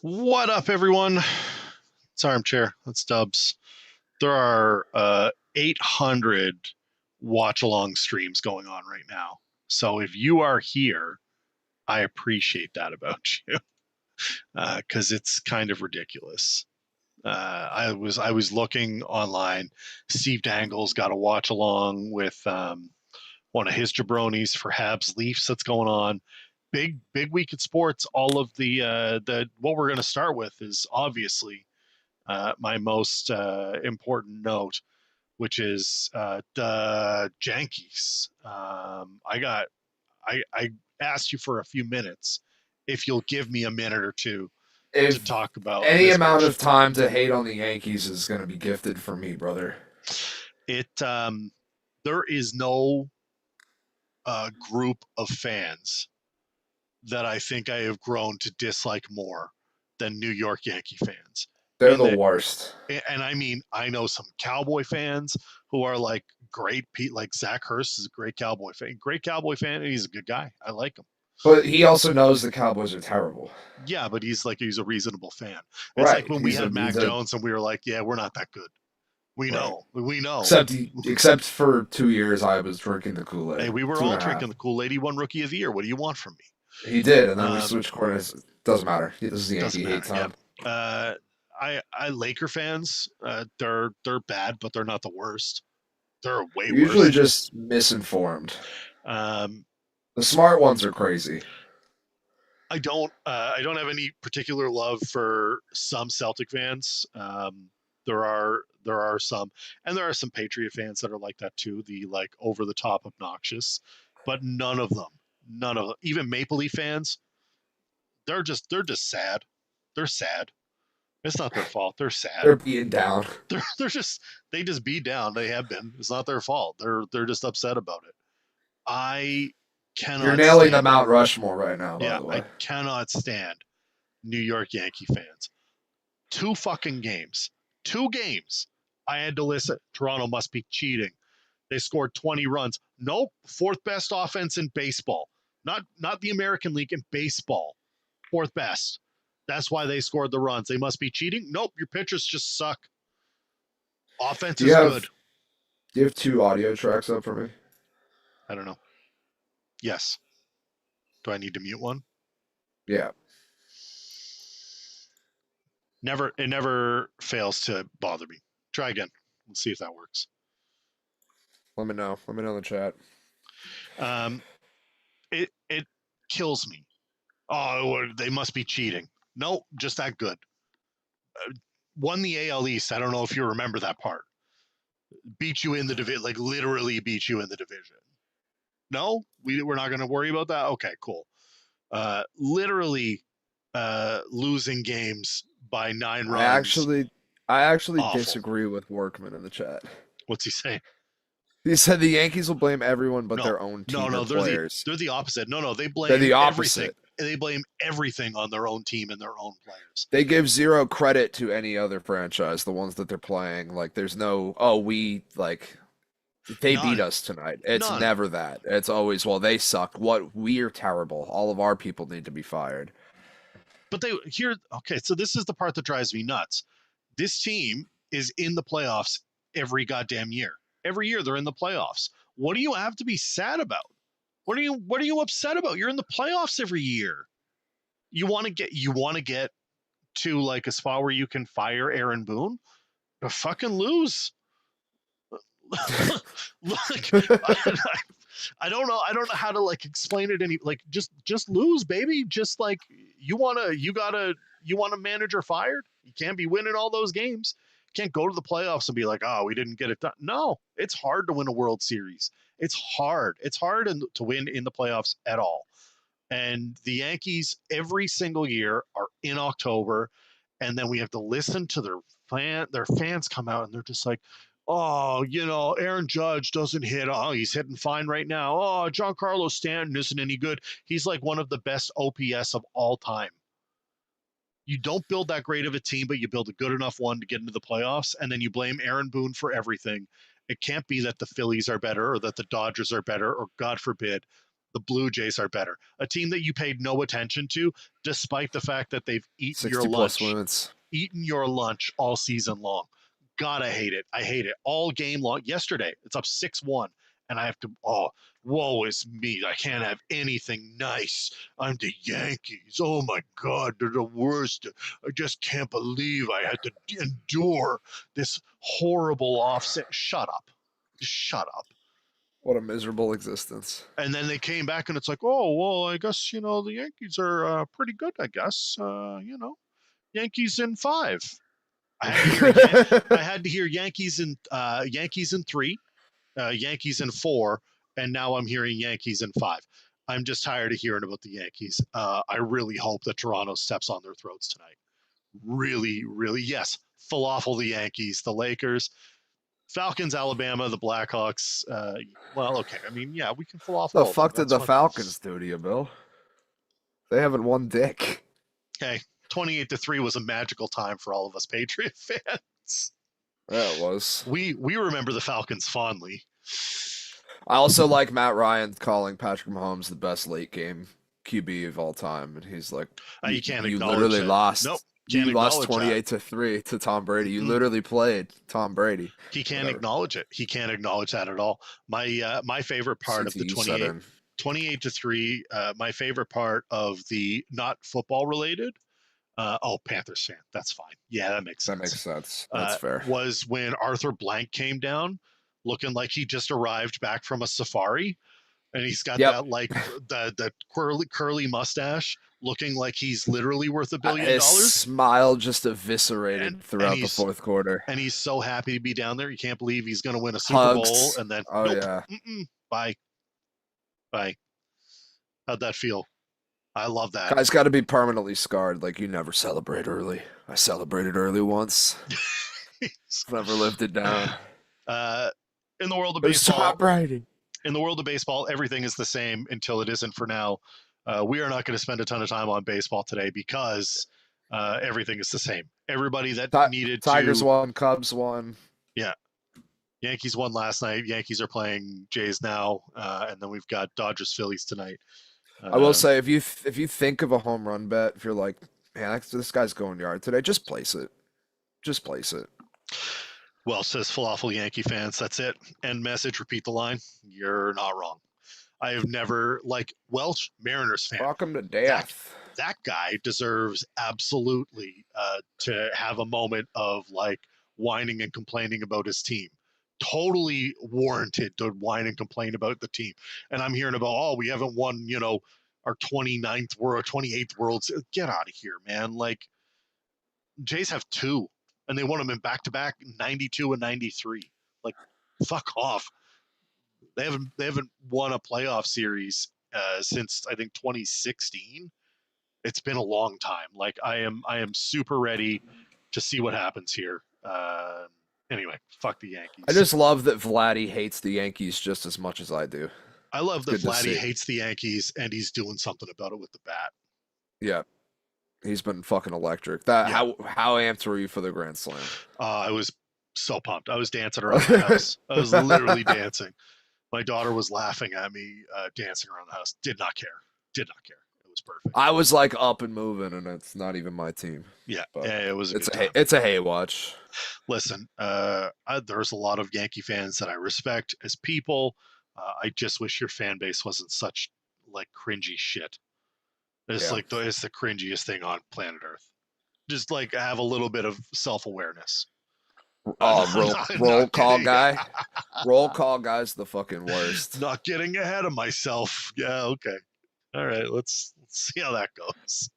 What up, everyone? It's Armchair. That's Dubs. There are 800 watch along streams going on right now. So if you are here, I appreciate that about you because it's kind of ridiculous. I was looking online. Steve Dangle's got a watch along with one of his jabronis for Habs Leafs that's going on. Big week at sports. All of the what we're going to start with is obviously my most important note, which is the Yankees. I asked you for a few minutes if you'll give me a minute or two to If talk about any this amount of matchup. time to hate on the Yankees is going to be gifted for me, brother. There is no group of fans that I think I have grown to dislike more than New York Yankee fans. They're And the the worst. and I mean, I know some Cowboy fans who are like great. Like Zach Hurst is a great Cowboy fan. Great Cowboy fan, and he's a good guy. I like him. But he also knows the Cowboys are terrible. Yeah, but he's a reasonable fan. It's like Right. when we He's a had he's Mac a Jones and we were like, yeah, we're not that good. We right. know. We know. Except for 2 years, I was drinking the Kool Hey, Aid. we were Two and all a drinking half. the Kool-Aid. He won Rookie of the Year. What do you want from He did, and me? then we switched corners. Doesn't matter. This is the Doesn't Yankee hate matter. Yeah. time. Uh, I Laker fans. They're bad, but they're not the worst. They're way You're usually worse. just misinformed. Um, The smart ones are crazy. I don't have any particular love for some Celtic fans. There are some, and there are some Patriot fans that are like that too. The like over the top obnoxious, but none of them, even Maple Leaf fans, they're just sad. They're sad. It's not their fault. They're sad. They're being down. They just beat down. They have been. It's not their fault. They're just upset about it. I You're cannot nailing the stand. Mount Rushmore right now, by Yeah, the I way. cannot stand New York Yankee fans. Two fucking games. Two games. I had to listen. Toronto must be cheating. They scored 20 runs. Nope. Fourth best offense in baseball. Not the American League, in baseball. Fourth best. That's why they scored the runs. They must be cheating. Nope. Your pitchers just suck. Offense Do you is good. have do you have two audio tracks up for me? I don't know. Yes. Do I need to mute one? Yeah. It never fails to bother me. Try again. Let's see if that works. Let me know. Let me know in the chat. Um, it kills me. Oh, they must be cheating. No, just that good. Won the AL East. I don't know if you remember that part. Beat you in the division, like literally beat you in the division. No, we're not going to worry about that. Okay, cool. Literally losing games by 9 I runs. actually I actually Awful. disagree with Workman in the chat. What's he saying? He said the Yankees will blame everyone but No, their own no, team or no. They're the players. they're the opposite. No, they They're blame the everything. opposite. They blame everything on their own team and their own players. They give zero credit to any other franchise, the ones that they're playing. Like there's no, oh, we like they beat None, us tonight. It's none. never that. It's always, well, they suck. What we're terrible. All of our people need to be fired. But they here. Okay, so this is the part that drives me nuts. This team is in the playoffs every goddamn year. Every year they're in the playoffs. What do you have to be sad about? What are you upset about? You're in the playoffs every year. You want to get to like a spot where you can fire Aaron Boone? Fucking lose. Like I don't know. I don't know how to like explain it any like just lose, baby. Just like you want a manager fired. You can't be winning all those games. You can't go to the playoffs and be like, oh, we didn't get it done. No, it's hard to win a World Series. It's hard. It's hard to win in the playoffs at all. And the Yankees every single year are in October, and then we have to listen to their fans come out and they're just like, oh, Aaron Judge doesn't hit. Oh, he's hitting fine right now. Oh, Giancarlo Stanton isn't any good. He's like one of the best OPS of all time. You don't build that great of a team, but you build a good enough one to get into the playoffs, and then you blame Aaron Boone for everything. It can't be that the Phillies are better or that the Dodgers are better or, God forbid, The Blue Jays are better. A team that you paid no attention to, despite the fact that they've 60 plus wins. eaten your lunch all season long. God, I hate it. I hate it all game long. Yesterday, it's up 6-1, and I have to. Oh, woe is me. I can't have anything nice. I'm the Yankees. Oh my God, they're the worst. I just can't believe I had to endure this horrible offset. Shut up. Just shut up. What a miserable existence. And then they came back and it's like, oh, well, I guess, the Yankees are pretty good, I guess. Yankees in 5. I had to hear Yankees in 3, Yankees in 4, and now I'm hearing Yankees in 5. I'm just tired of hearing about the Yankees. I really hope that Toronto steps on their throats tonight. Really, really, yes. Falafel the Yankees, the Lakers, Falcons, Alabama, the Blackhawks. Well, okay. I mean, yeah, we can falafel. The fuck did the Falcons do to you, Bill? They haven't won dick. Hey, 28-3 was a magical time for all of us Patriot fans. Yeah, it was. We remember the Falcons fondly. I also like Matt Ryan calling Patrick Mahomes the best late game QB of all time, and he's like, you can't you acknowledge literally it. lost. Nope. You lost 28-3 to Tom Brady. You literally played Tom Brady. He can't acknowledge it. He can't acknowledge that at all. My favorite part of the 28-3, my favorite part of the not football related. Panthers fan. That's fine. Yeah, that makes sense. That makes sense. That's fair. Was when Arthur Blank came down looking like he just arrived back from a safari. And he's got that like the curly mustache, looking like he's literally worth $1 billion. His smile just eviscerated throughout the fourth quarter. And he's so happy to be down there. He can't believe he's going to win a Super Bowl. And then, bye. How'd that feel? I love that. Guy's got to be permanently scarred. Like, you never celebrate early. I celebrated early once. Never lived it down. In the world of baseball. Stop writing. In the world of baseball, everything is the same until it isn't for now. We are not going to spend a ton of time on baseball today because everything is the same. Everybody that needed Tigers won, Cubs won. Yeah. Yankees won last night. Yankees are playing Jays now. And then we've got Dodgers Phillies tonight. I will say, if you think of a home run bet, if you're like, man, this guy's going yard today, just place it. Just place it. Well, says Falafel Yankee fans, that's it. End message, repeat the line. You're not wrong. I have never, like, Welsh Mariners fan. Welcome to death. That guy deserves absolutely to have a moment of, like, whining and complaining about his team. Totally warranted to whine and complain about the team. And I'm hearing about, we haven't won, our 29th or 28th Worlds. Get out of here, man. Like, Jays have 2. And they won them in back-to-back 92 and 93. Like, fuck off. They haven't won a playoff series since I think 2016. It's been a long time. Like, I am super ready to see what happens here. Anyway, fuck the Yankees. I just love that Vladdy hates the Yankees just as much as I do. I love that Vladdy hates the Yankees and he's doing something about it with the bat. Yeah. He's been fucking electric. How amped were you for the Grand Slam? I was so pumped. I was dancing around the house. I was literally dancing. My daughter was laughing at me dancing around the house. Did not care. It was perfect. I was like up and moving, and it's not even my team. Yeah, it was. It's a hay watch. Listen, there's a lot of Yankee fans that I respect as people. I just wish your fan base wasn't such like cringy shit. It's it's the cringiest thing on planet Earth. Just like have a little bit of self-awareness. Roll call guy. Roll call guy's the fucking worst. Not getting ahead of myself. Yeah, okay. All right, let's see how that goes.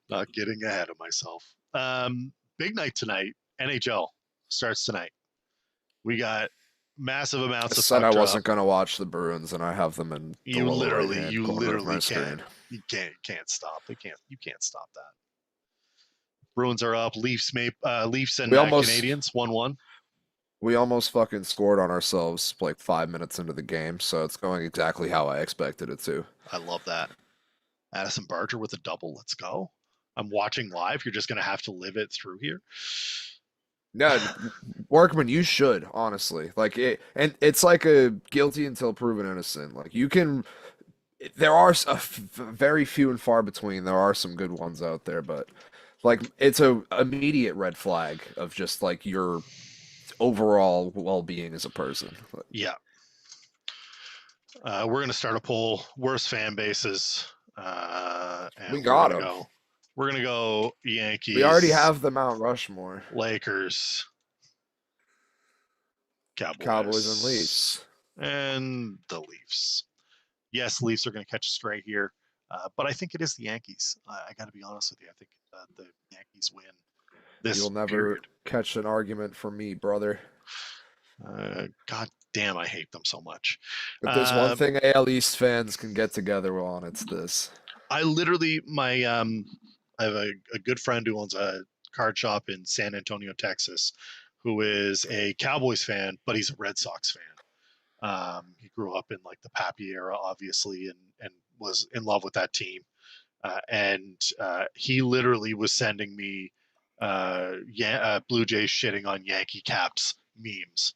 Not getting ahead of myself. Big night tonight. NHL starts tonight. We got massive amounts of. I said I wasn't going to watch the Bruins, and I have them in. You literally can. You can't stop. You can't stop that. Bruins are up. Leafs and Canadiens 1-1. We almost fucking scored on ourselves like 5 minutes into the game, so it's going exactly how I expected it to. I love that. Addison Barger with a double. Let's go. I'm watching live. You're just going to have to live it through here. No, Workman, you should, honestly. Like and it's like a guilty until proven innocent. Like, you can there are very few and far between. There are some good ones out there, but like it's a immediate red flag of just like your overall well-being as a person. Yeah. We're gonna start a poll. Worst fan bases, and We got them. We're gonna go We already Yankees, have the Mount Rushmore. Lakers, Cowboys and Cowboys, Leafs. and the Leafs. Yes, Leafs are gonna catch a stray here, but I think it is the Yankees. I got to be honest with you. I think the Yankees win this You'll never period. catch an argument from me, brother. God damn, I hate them so much. If there's one thing AL East fans can get together on, it's this. I literally I have a good friend who owns a card shop in San Antonio, Texas, who is a Cowboys fan, but he's a Red Sox fan. He grew up in like the Pappy era, obviously, and was in love with that team. And he literally was sending me Blue Jays shitting on Yankee caps memes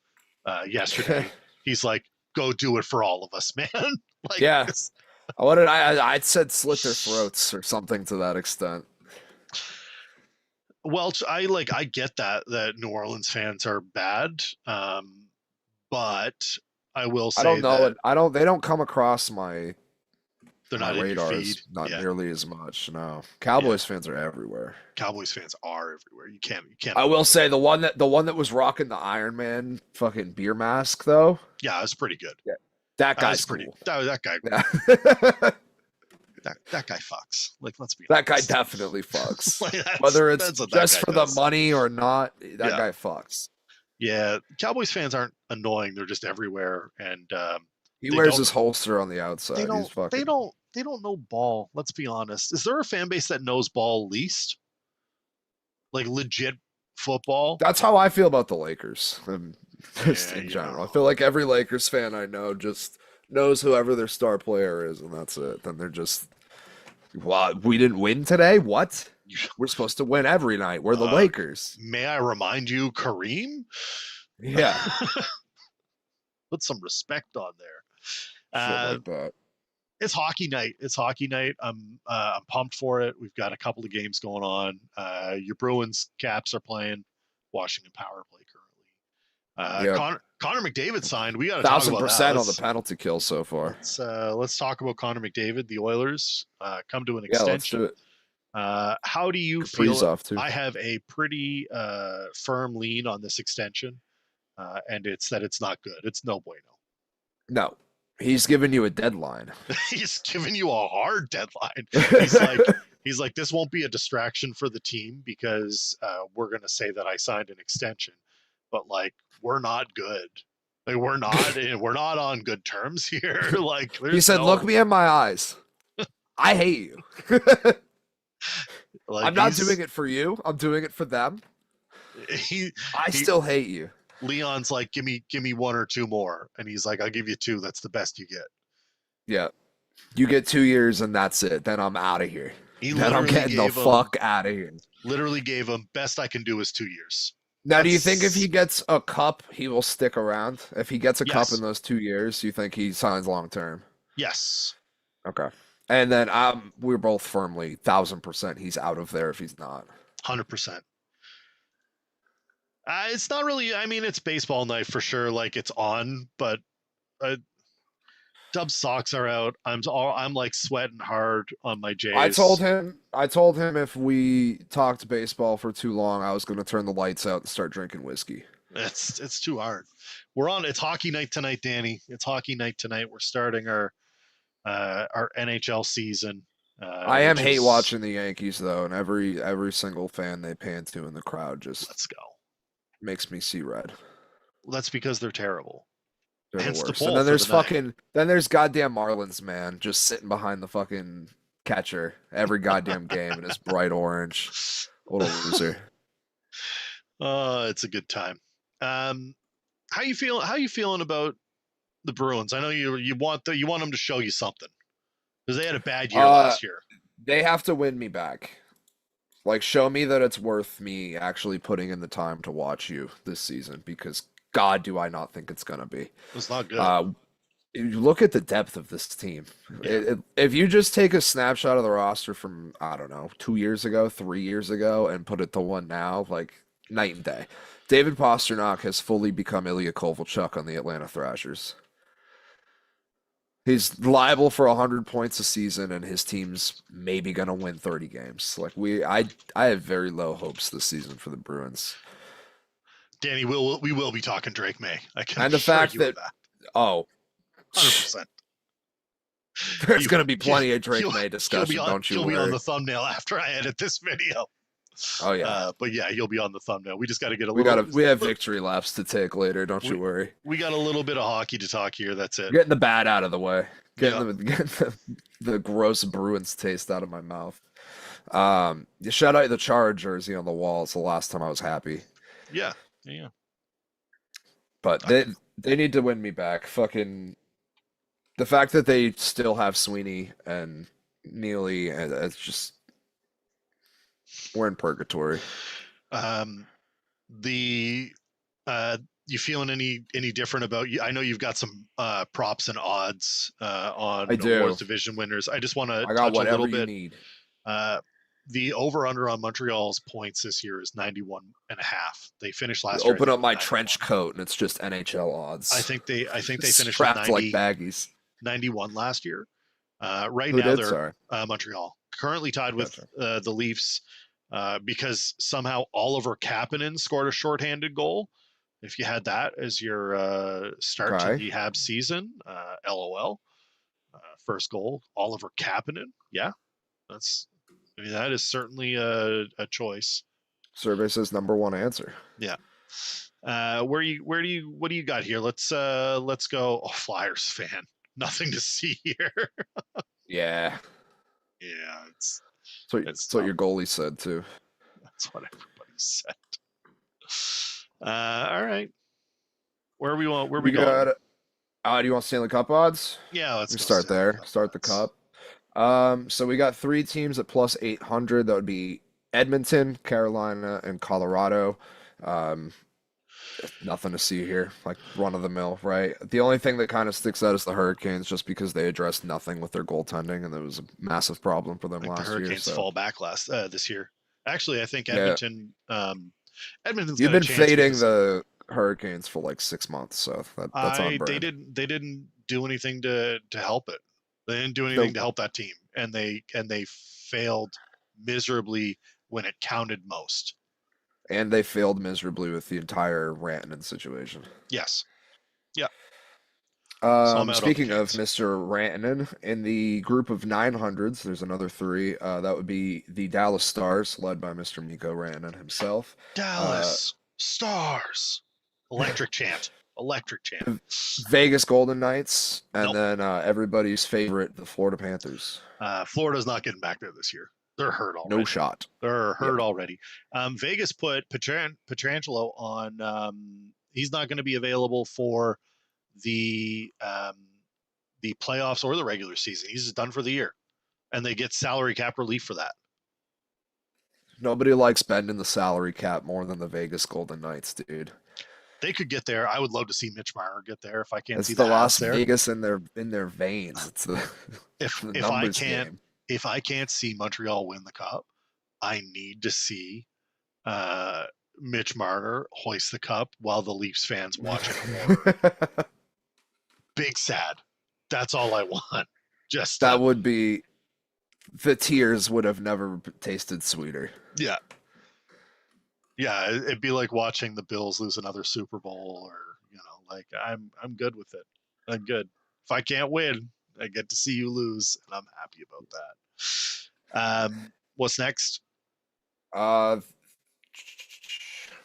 yesterday. He's like, "Go do it for all of us, man!" Like, yeah, I'd said slit their throats or something to that extent. Well, I get that New Orleans fans are bad, but I will say I don't know. that They don't come across my they're not in your feed. radars not Yeah, nearly as much. No, Cowboys fans are everywhere. Cowboys fans are everywhere. You can't. I will say the one that was rocking the Iron Man fucking beer mask though. Yeah, it's pretty good. Yeah, that guy's pretty. cool. That guy. Yeah. That guy fucks. Like, let's be that guy honest. definitely fucks. Like, Whether it's just for does. the money or not, that guy fucks. Yeah, Cowboys fans aren't annoying. They're just everywhere, and he wears his holster on the outside. They don't know ball. Let's be honest. Is there a fan base that knows ball least? Like legit football? That's how I feel about the Lakers. Just in general. Know. I feel like every Lakers fan I know just knows whoever their star player is, and that's it. Then they're just, well, we didn't win today? What? We're supposed to win every night. We're the Lakers. May I remind you, Kareem? Yeah. Put some respect on there. Shit like that. It's hockey night. I'm pumped for it. We've got a couple of games going on. Your Bruins Caps are playing. Washington Power play currently. Connor McDavid signed. We got to talk about that. 1,000% on the penalty kill so far. Let's talk about Connor McDavid. The Oilers come to an extension. Let's do it. How do you feel? Off too. I have a pretty firm lean on this extension, and it's that it's not good. It's no bueno. No. He's giving you a deadline. He's giving you a hard deadline. He's like, this won't be a distraction for the team because we're going to say that I signed an extension, but like, we're not good. Like, we're not on good terms here. Like, he said, look me in my eyes. I hate you. Like, I'm not doing it for you. I'm doing it for them. I still hate you. Leon's like, give me one or two more. And he's like, I'll give you two. That's the best you get. Yeah. You get 2 years and that's it. Then I'm out of here. Then I'm getting the fuck out of here. Literally gave him, best I can do is 2 years. Now, do you think if he gets a cup, he will stick around? If he gets a cup in those 2 years, you think he signs long term? Yes. Okay. And then we're both firmly 1,000% he's out of there if he's not. 100%. It's not really. I mean, it's baseball night for sure. Like, it's on, but Dub's socks are out. I'm like sweating hard on my Jays. I told him if we talked baseball for too long, I was going to turn the lights out and start drinking whiskey. It's too hard. It's hockey night tonight, Danny. It's hockey night tonight. We're starting our NHL season. I am hate watching the Yankees though, and every single fan they pan to in the crowd just let's go. Makes me see red. That's because they're terrible. They're the worst. And then there's goddamn Marlins man just sitting behind the fucking catcher every goddamn game in his bright orange. What a loser. It's a good time. How you feeling about the Bruins? I know you want them to show you something because they had a bad year last year. They have to win me back. Like, show me that it's worth me actually putting in the time to watch you this season because God, do I not think it's going to be. It's not good. You look at the depth of this team. Yeah. If you just take a snapshot of the roster from, I don't know, 2 years ago, 3 years ago, and put it to one now, like night and day. David Pastrnak has fully become Ilya Kovalchuk on the Atlanta Thrashers. He's liable for 100 points a season, and his team's maybe gonna win 30 games. I have very low hopes this season for the Bruins. Danny, we will be talking Drake May. I can And the assure fact you that, of that. oh, 100%. there's gonna be plenty of Drake He'll- May discussion. Don't you He'll be on worry. the thumbnail after I edit this video. Oh yeah, But yeah, he'll be on the thumbnail. We just got to get we have victory laps to take later. Don't you worry. We got a little bit of hockey to talk here. That's it. Getting the bad out of the way. Yeah. Getting the gross Bruins taste out of my mouth. You shout out the Char jersey on the wall. It's the last time I was happy. Yeah. But they need to win me back. Fucking the fact that they still have Sweeney and Neely, and it's just we're in purgatory. You feeling any different about you? I know you've got some props and odds on I do. awards division winners. I just want to I got touch a whatever little you bit. need. The over-under on Montreal's points this year is 91.5. They finished last You year. open up my trench coat and it's just NHL odds. I think they finished strapped with 90, like baggies. 91 last year. Right Who now did? they're Sorry. Montreal, currently tied with the Leafs because somehow Oliver Kapanen scored a shorthanded goal. If you had that as your start to the Habs season, LOL. First goal, Oliver Kapanen. Yeah, that is certainly a choice. Survey says number one answer. Yeah. What do you got here? Let's go. Oh, Flyers fan. Nothing to see here. Yeah. Yeah, it's what your goalie said too. That's what everybody said. All right. Where we going? Do you want Stanley Cup odds? Yeah, let's start there. Start the cup. So we got 3 teams at plus 800. That would be Edmonton, Carolina, and Colorado. Nothing to see here, like run of the mill, right? The only thing that kind of sticks out is the Hurricanes, just because they addressed nothing with their goaltending, and there was a massive problem for them last year. The Hurricanes fall back this year. Actually, I think Edmonton. Edmonton's You've been fading the Hurricanes for like 6 months, so that's on brand. They didn't do anything to help it. They didn't do anything to help that team, and they failed miserably when it counted most. And they failed miserably with the entire Rantanen situation. Yes. Yeah. Speaking of Mr. Rantanen, in the group of 900s, there's another 3. That would be the Dallas Stars, led by Mr. Mikko Rantanen himself. Dallas Stars. Electric chant. Electric chant. Vegas Golden Knights, and then everybody's favorite, the Florida Panthers. Florida's not getting back there this year. They're hurt already. No shot. They're hurt already. Vegas put Pietrangelo on. He's not going to be available for the playoffs or the regular season. He's done for the year, and they get salary cap relief for that. Nobody likes bending the salary cap more than the Vegas Golden Knights, dude. They could get there. I would love to see Mitch Marner get there. If I can't see the Las Vegas in their veins. It's the if I can't see Montreal win the cup, I need to see Mitch Marner hoist the cup while the Leafs fans watch it. Big sad. That's all I want. Just that would be the tears would have never tasted sweeter. Yeah. Yeah, it'd be like watching the Bills lose another Super Bowl, or like I'm good with it. I'm good. If I can't win, I get to see you lose, and I'm happy about that. What's next?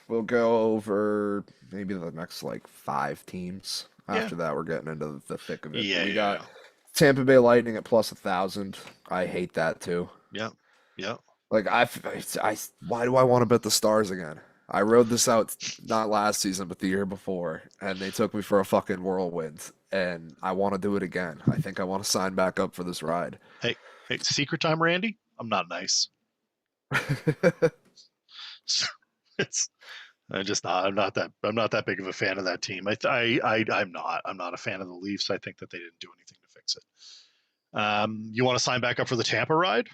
We'll go over maybe the next like 5 teams. After that, we're getting into the thick of it. Yeah, we got Tampa Bay Lightning at plus 1,000. I hate that too. Yeah. Like why do I want to bet the Stars again? I rode this out not last season, but the year before, and they took me for a fucking whirlwind, and I want to do it again. I think I want to sign back up for this ride. Hey, secret time, Randy. I'm not nice. I'm not that big of a fan of that team. I'm not a fan of the Leafs. I think that they didn't do anything to fix it. You want to sign back up for the Tampa ride?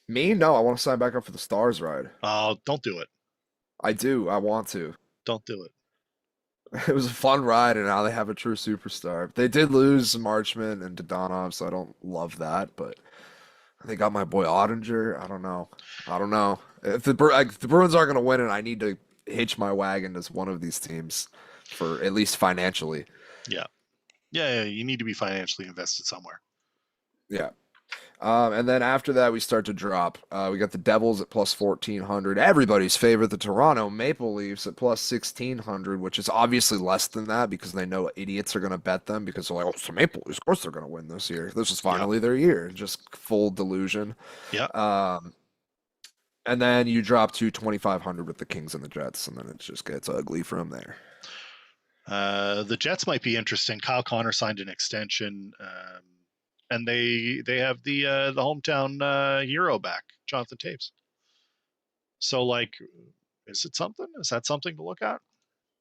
Me? No, I want to sign back up for the Stars ride. Oh, don't do it. I do. I want to. Don't do it. It was a fun ride, and now they have a true superstar. They did lose Marchment and Dodonov, so I don't love that, but they got my boy Ottinger. I don't know. I don't know. If the Bruins aren't going to win it, I need to hitch my wagon as one of these teams for at least financially. Yeah. Yeah, you need to be financially invested somewhere. Yeah. And then after that, we start to drop. We got the Devils at plus 1,400. Everybody's favorite, the Toronto Maple Leafs at plus 1,600, which is obviously less than that because they know idiots are going to bet them because they're like, oh, it's the Maple Leafs. Of course they're going to win this year. This is finally their year. Just full delusion. Yeah. And then you drop to 2,500 with the Kings and the Jets, and then it just gets ugly from there. The Jets might be interesting. Kyle Connor signed an extension. And they have the hometown hero back, Jonathan Taves. So, like, is it something? Is that something to look at?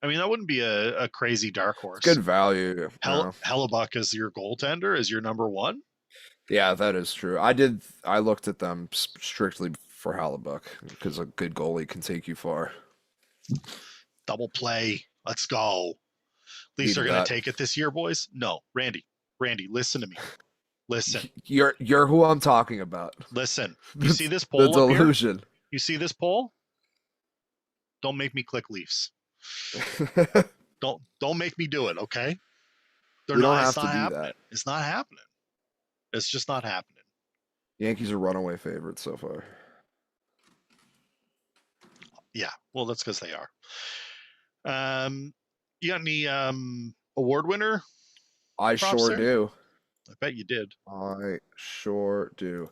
I mean, that wouldn't be a crazy dark horse. Good value. Hellebuck as your goaltender, as your number one. Yeah, that is true. I looked at them strictly for Hellebuck because a good goalie can take you far. Double play. Let's go. Leafs are going to take it this year, boys. No, Randy, listen to me. Listen. You're who I'm talking about. Listen. You see this poll? The delusion. You see this poll? Don't make me click Leafs. Don't make me do it, okay? We don't have to do that. It's not happening. It's just not happening. Yankees are runaway favorites so far. Yeah, well, that's because they are. You got any award winner? I sure there? do. I bet you did. I sure do.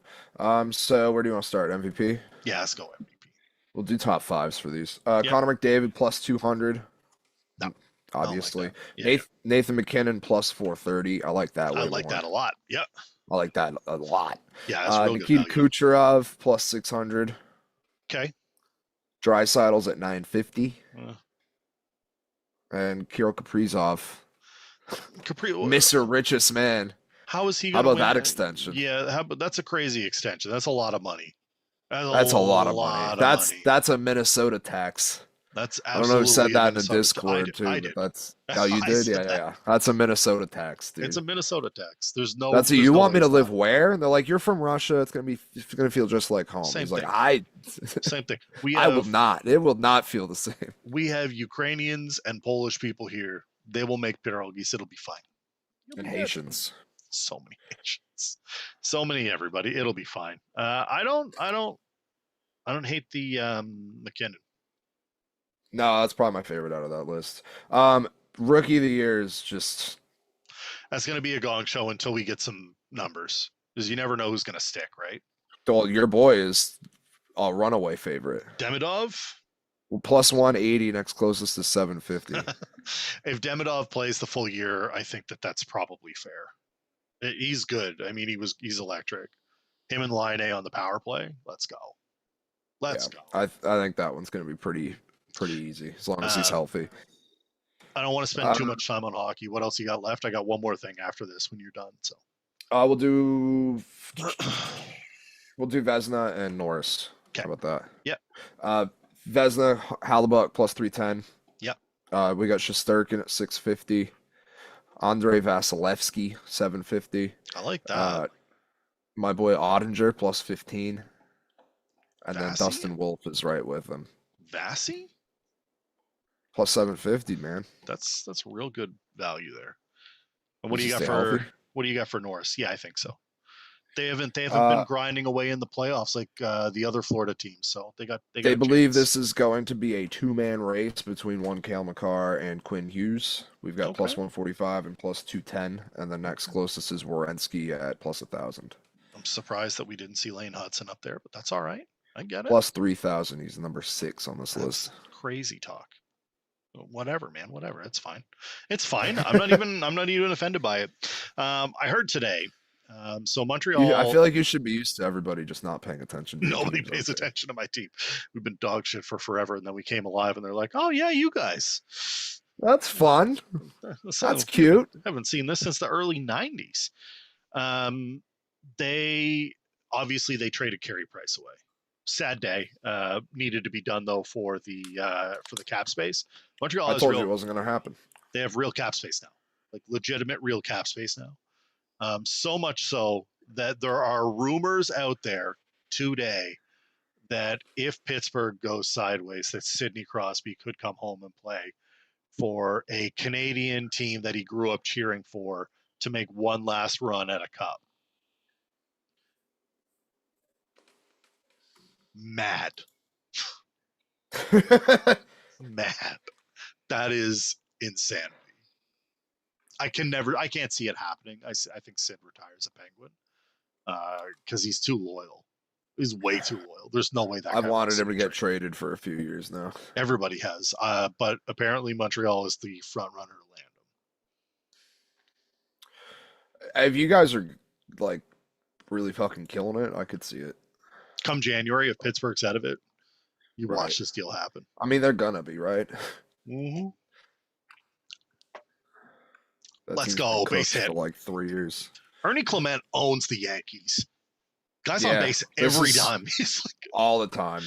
So where do you want to start? MVP? Yeah, let's go MVP. We'll do top fives for these. Connor McDavid plus 200. No, obviously. Like yeah, Nathan McKinnon plus 430. I like that. I like that a lot. Yep. I like that a lot. Yeah, that's real Nikita Kucherov plus 600. Okay. Draisaitl's at 950. And Kirill Kaprizov. Mr. Richest Man. How is he going to win? How about that extension? Yeah, that's a crazy extension. That's a lot of money. That's a lot of money. That's a Minnesota tax. That's I don't know who said that in the Discord too. But that's how you did. Yeah. That's a Minnesota tax, dude. It's a Minnesota tax. There's no. That's you want me to live where? And they're like, you're from Russia. It's gonna feel just like home. Same He's thing. Like same thing. I will not. It will not feel the same. We have Ukrainians and Polish people here. They will make pierogies. It'll be fine. And Haitians. So many Haitians. So many everybody. It'll be fine. I don't hate the McKinnon. No, that's probably my favorite out of that list. Rookie of the year is just... That's going to be a gong show until we get some numbers. Because you never know who's going to stick, right? Well, your boy is a runaway favorite. Demidov? Well, plus 180, next closest is 750. If Demidov plays the full year, I think that's probably fair. He's good. I mean, he's electric. Him and Line A on the power play. Let's go. Let's go. I think that one's going to be pretty easy as long as he's healthy. I don't want to spend too much time on hockey. What else you got left? I got one more thing after this when you're done. So we'll do Vezina and Norris. Okay. How about that? Yep. Vezina, Hallebuck plus 310. Yep. We got Shesterkin at 650. Andrei Vasilevsky 750. I like that. My boy Ottinger plus 15. And then Dustin Wolf is right with him. Vasi? Plus 750, man. That's real good value there. And what do you got for Norris? Yeah, I think so. They haven't been grinding away in the playoffs like the other Florida teams. So they believe this is going to be a two-man race between Cale Makar and Quinn Hughes. We've got plus 145 and plus 210, and the next closest is Werenski at plus 1,000. I'm surprised that we didn't see Lane Hudson up there, but that's all right. I get it. Plus 3,000. He's number 6 on this list. Crazy talk. Whatever, man. Whatever. It's fine. It's fine. I'm not even offended by it. I heard today So I Montreal, feel like you should be used to everybody just not paying attention to your nobody teams pays out there. attention to my team. We've been dog shit for forever, and then we came alive, and they're like, "Oh yeah, you guys." That's fun. So That's cute. haven't seen this since the early '90s. They obviously they traded Carey Price away. Sad day. Needed to be done though for the cap space. Montreal I has told you real. it wasn't going to happen. They have real cap space now, like legitimate real cap space now. So much so that there are rumors out there today that if Pittsburgh goes sideways, that Sidney Crosby could come home and play for a Canadian team that he grew up cheering for to make one last run at a cup. Mad. Mad. That is insanity. I can't see it happening. I think Sid retires a Penguin because he's too loyal. He's way too loyal. There's no way that I've guy wanted wants him to be get traded. traded for a few years now. Everybody has, but apparently Montreal is the front runner to land him. If you guys are like really fucking killing it, I could see it. Come January, if Pittsburgh's out of it, you Right. watch this deal happen. I mean, they're gonna be, right? Mm-hmm. That Let's team's go, been base cooked hit. for like 3 years. Ernie Clement owns the Yankees. Guy's on Yeah, base this every is- time. He's like, All the time.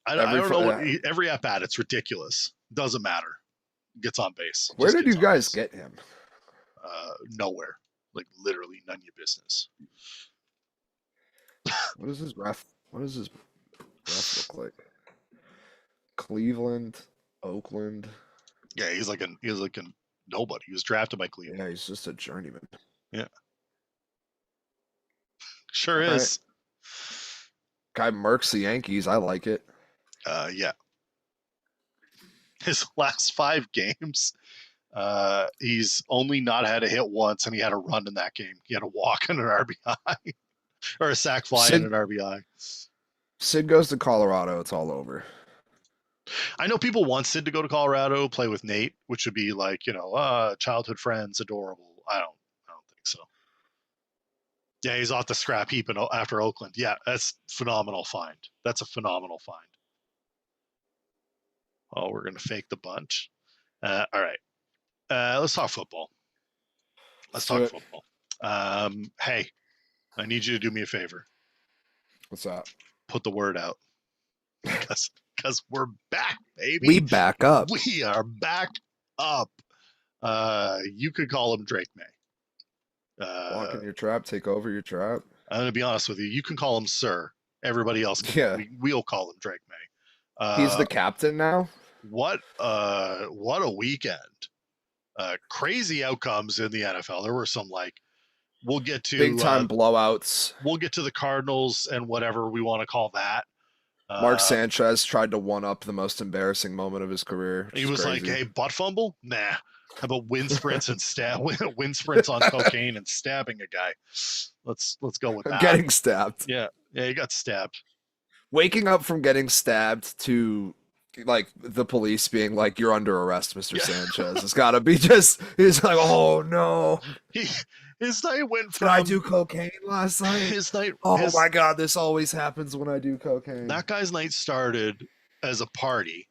I don't know. Yeah. Every at bat, it's ridiculous. Doesn't matter. Gets on base. Where Just did you gets on guys base. get him? Nowhere. Like literally none of your business. What does his ref look like? Cleveland, Oakland. Yeah, he's like a nobody. He was drafted by Cleveland. Yeah, he's just a journeyman. Sure All is. Guy murks the Yankees. I like it. Yeah. His last 5 games, he's only not had a hit once, and he had a run in that game. He had a walk and an RBI, or a sac fly and an RBI. Sid goes to Colorado. It's all over. I know people want Sid to go to Colorado, play with Nate, which would be like, childhood friends, adorable. I don't think so. Yeah, he's off the scrap heap after Oakland. Yeah, that's phenomenal find. That's a phenomenal find. Oh, we're gonna fake the bunch. All right, let's talk football. Let's talk football. Hey, I need you to do me a favor. What's that? Put the word out, because we're back, baby. We back up. We are back up. You could call him Drake May. Walk in your trap, take over your trap. I'm gonna be honest with you. You can call him Sir. Everybody else can. Yeah. We'll call him Drake May. He's the captain now. What a weekend. Crazy outcomes in the NFL. There were some we'll get to Big time blowouts. We'll get to the Cardinals and whatever we want to call that. Mark Sanchez tried to one up the most embarrassing moment of his career. He was crazy. like, "Hey, butt fumble? Nah. How about wind sprints and wind sprints on cocaine and stabbing a guy? Let's go with that." Getting stabbed. Yeah, he got stabbed. Waking up from getting stabbed to like the police being like, "You're under arrest, Mr. Yeah. Sanchez." It's gotta be just. He's like, "Oh no." His night went from. Did I do cocaine last night? His night. Oh my god, this always happens when I do cocaine. That guy's night started as a party,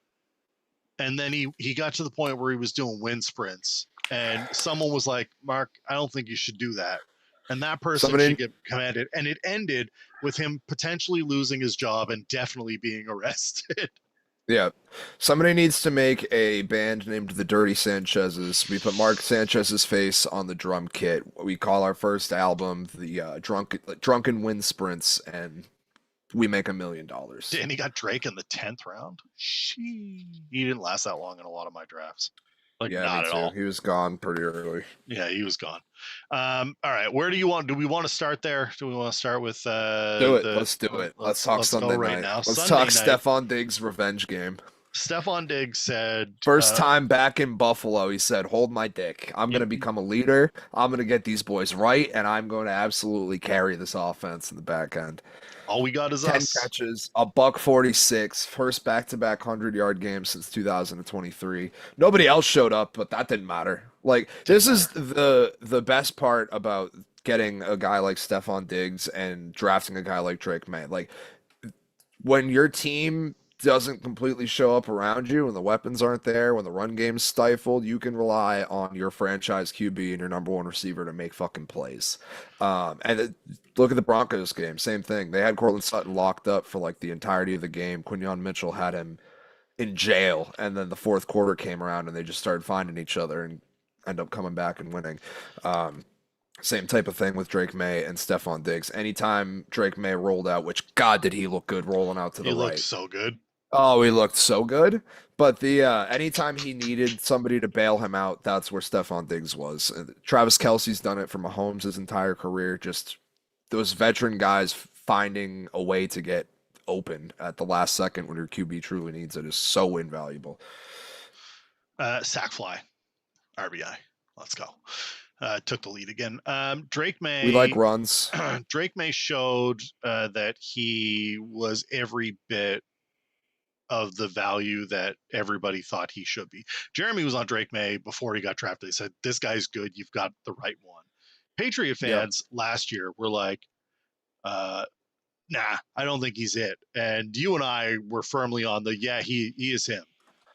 and then he got to the point where he was doing wind sprints, and someone was like, "Mark, I don't think you should do that." And that person should get commanded, and it ended with him potentially losing his job and definitely being arrested. Yeah. Somebody needs to make a band named the Dirty Sanchez's. We put Mark Sanchez's face on the drum kit. We call our first album the Drunken Wind Sprints, and we make $1 million. And he got Drake in the 10th round. He didn't last that long in a lot of my drafts. Not at all. He was gone pretty early. Yeah, he was gone. All right, where do we want to start there? Do we want to start with do it? Let's do it. Let's talk Sunday night. Let's talk Stefan Diggs' revenge game. Stephon Diggs said, First time back in Buffalo, he said, "Hold my dick. I'm going to become a leader. I'm going to get these boys right, and I'm going to absolutely carry this offense in the back end." all we got is 10 us. catches, a buck 46, first back-to-back 100-yard game since 2023. Nobody else showed up, but that didn't matter. Like this is the best part about getting a guy like Stephon Diggs and drafting a guy like Drake May. Like when your team doesn't completely show up around you, when the weapons aren't there, when the run game's stifled, you can rely on your franchise QB and your number one receiver to make fucking plays. Look at the Broncos game, same thing. They had Cortland Sutton locked up for like the entirety of the game. Quinyon Mitchell had him in jail, and then the fourth quarter came around and they just started finding each other and end up coming back and winning. Same type of thing with Drake May and Stephon Diggs. Anytime Drake May rolled out, which God did he look good rolling out to the right. He looked so good. Oh, he looked so good. But the anytime he needed somebody to bail him out, that's where Stephon Diggs was. Travis Kelce's done it for Mahomes his entire career. Just those veteran guys finding a way to get open at the last second when your QB truly needs it is so invaluable. Sack fly, RBI. Let's go. Took the lead again. Drake May. We like runs. Drake May showed that he was every bit of the value that everybody thought he should be. Jeremy was on Drake May before he got drafted. He said, "This guy's good. You've got the right one." Patriot fans last year were like, "Nah, I don't think he's it." And you and I were firmly on the, he is him.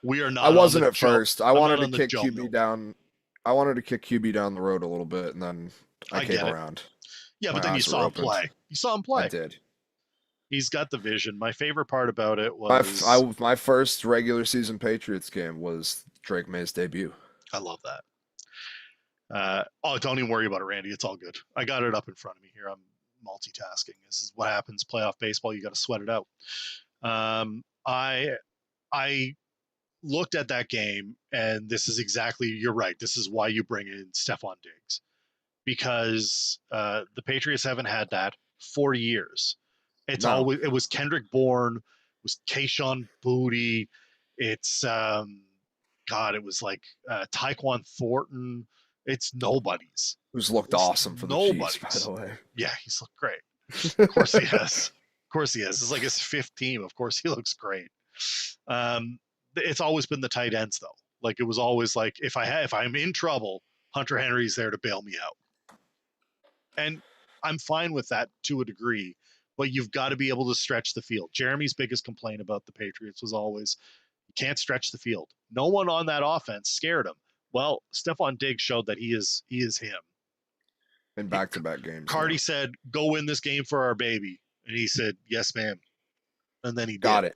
We are not. I wasn't at first. I wanted to kick QB QB down. I wanted to kick QB down the road a little bit, and then I came around. Yeah, but then you saw him play. You saw him play. I did. He's got the vision. My favorite part about it was my first regular season Patriots game was Drake May's debut. I love that. Don't even worry about it, Randy. It's all good. I got it up in front of me here. I'm multitasking. This is what happens. Playoff baseball. You got to sweat it out. I looked at that game, and this is exactly. You're right. This is why you bring in Stephon Diggs, because the Patriots haven't had that for years. It was Kendrick Bourne, it was Kayshon Boutte, it's it was like Tyquan Thornton. It's nobodies. Who's looked awesome for the Chiefs, by the way. Yeah, he's looked great. Of course he has. Of course he has. It's like his fifth team. Of course he looks great. It's always been the tight ends though. Like it was always like if I'm in trouble, Hunter Henry's there to bail me out. And I'm fine with that to a degree. But you've got to be able to stretch the field. Jeremy's biggest complaint about the Patriots was always, you can't stretch the field. No one on that offense scared him. Well, Stephon Diggs showed that he is him. In back-to-back games. Cardi said, "Go win this game for our baby." And he said, "Yes, ma'am." And then he got it.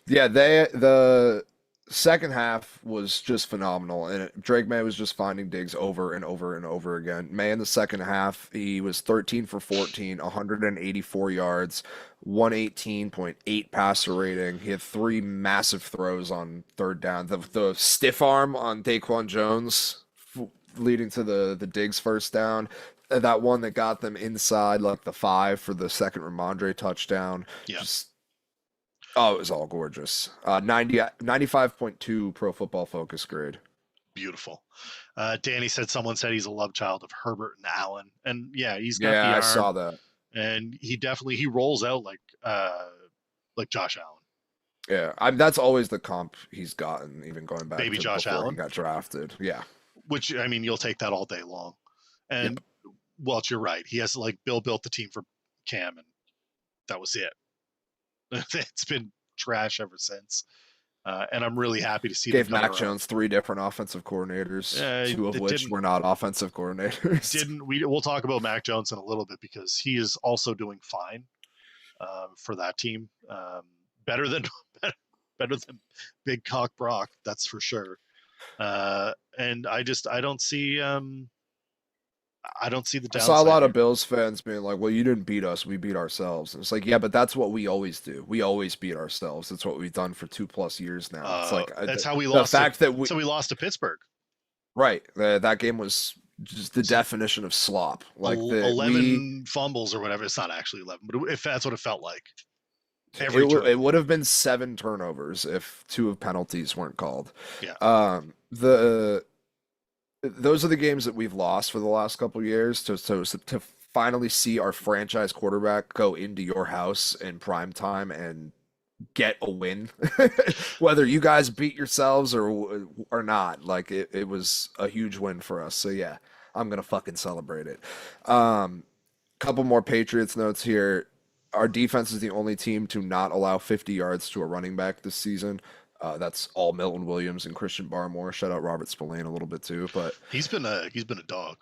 Yeah, the second half was just phenomenal, and Drake May was just finding Diggs over and over and over again. May in the second half, he was 13 for 14, 184 yards, 118.8 passer rating. He had 3 massive throws on third down. The stiff arm on Daquan Jones leading to the Diggs first down. That one that got them inside like the 5 for the second Ramondre touchdown. Yeah. Oh, it was all gorgeous. 95.2 Pro Football Focus grade. Beautiful. Danny said someone said he's a love child of Herbert and Allen. And yeah, he's got the arm. I saw that. And he rolls out like Josh Allen. Yeah, that's always the comp he's gotten, even going back to Josh before Allen he got drafted. Yeah. Which, I mean, you'll take that all day long. And Welch, you're right. He has Bill built the team for Cam, and that was it. It's been trash ever since, and I'm really happy to see. Gave Mac Jones 3 different offensive coordinators, 2 of which were not offensive coordinators. We'll talk about Mac Jones in a little bit because he is also doing fine for that team. Better than Big Cock Brock, that's for sure. And I don't see the downside. I saw a lot of Bills fans being like, "Well, you didn't beat us; we beat ourselves." And it's like, yeah, but that's what we always do. We always beat ourselves. That's what we've done for 2+ years now. It's like that's how we lost. So we lost to Pittsburgh. Right. That game was just the definition of slop. Like 11 fumbles or whatever. It's not actually 11, but if that's what it felt like. every turn. It would have been 7 turnovers if 2 of penalties weren't called. Yeah. Those are the games that we've lost for the last couple of years. To finally see our franchise quarterback go into your house in prime time and get a win, whether you guys beat yourselves or not, like it was a huge win for us. So yeah, I'm gonna fucking celebrate it. Couple more Patriots notes here. Our defense is the only team to not allow 50 yards to a running back this season. That's all Milton Williams and Christian Barmore. Shout out Robert Spillane a little bit too, but he's been a dog.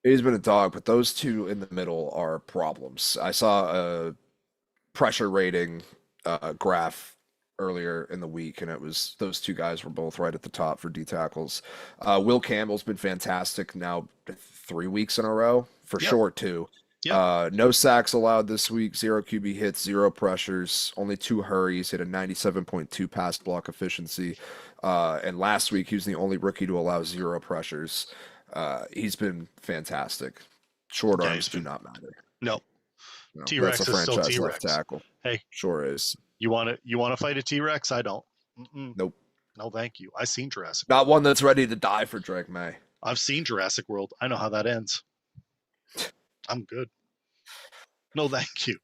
He's been a dog, but those two in the middle are problems. I saw a pressure rating graph earlier in the week, and it was those two guys were both right at the top for D tackles. Will Campbell's been fantastic now 3 weeks in a row for sure too. Yep. No sacks allowed this week, 0 QB hits, 0 pressures, only 2 hurries, hit a 97.2 pass block efficiency. And last week, he was the only rookie to allow 0 pressures. He's been fantastic. Short arms do not matter. No. T-Rex that's a is still franchise T-Rex. left tackle. Hey. Sure is. You want to fight a T-Rex? I don't. Nope. No, thank you. I've seen Jurassic Not one that's ready to die for Drake May. I've seen Jurassic World. I know how that ends. I'm good. No, thank you.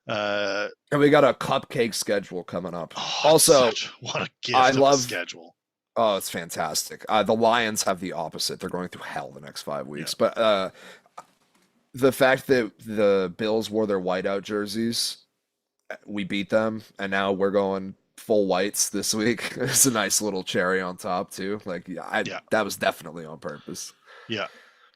And we got a cupcake schedule coming up. What a gift of a schedule. Oh, it's fantastic. The Lions have the opposite. They're going through hell the next 5 weeks. Yeah. But the fact that the Bills wore their whiteout jerseys, we beat them, and now we're going full whites this week. It's a nice little cherry on top too. Like, that was definitely on purpose. Yeah.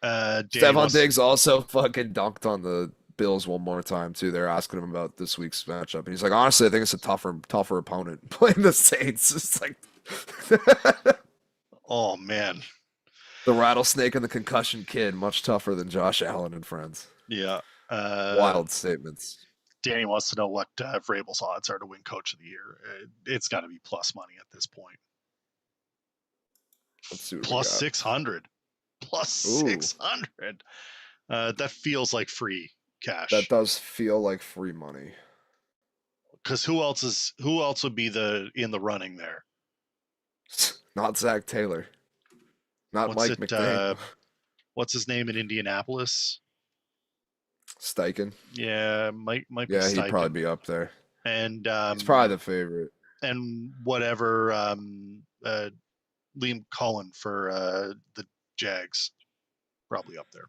Stephon Diggs also fucking dunked on the Bills one more time too. They're asking him about this week's matchup, and he's like, honestly, I think it's a tougher opponent playing the Saints. It's like, oh man, the rattlesnake and the concussion kid, much tougher than Josh Allen and friends. Yeah, wild statements. Danny wants to know what Vrabel's odds are to win Coach of the Year. It's got to be plus money at this point. Let's see plus 600. Plus 600. That feels like free cash. That does feel like free money. Because who else would be in the running there? Not Zach Taylor. Not Mike McDaniel. What's his name in Indianapolis? Steichen. Yeah, might be Steichen. Steichen. He'd probably be up there. And he's probably the favorite. And whatever Liam Cullen for the Jags, probably up there.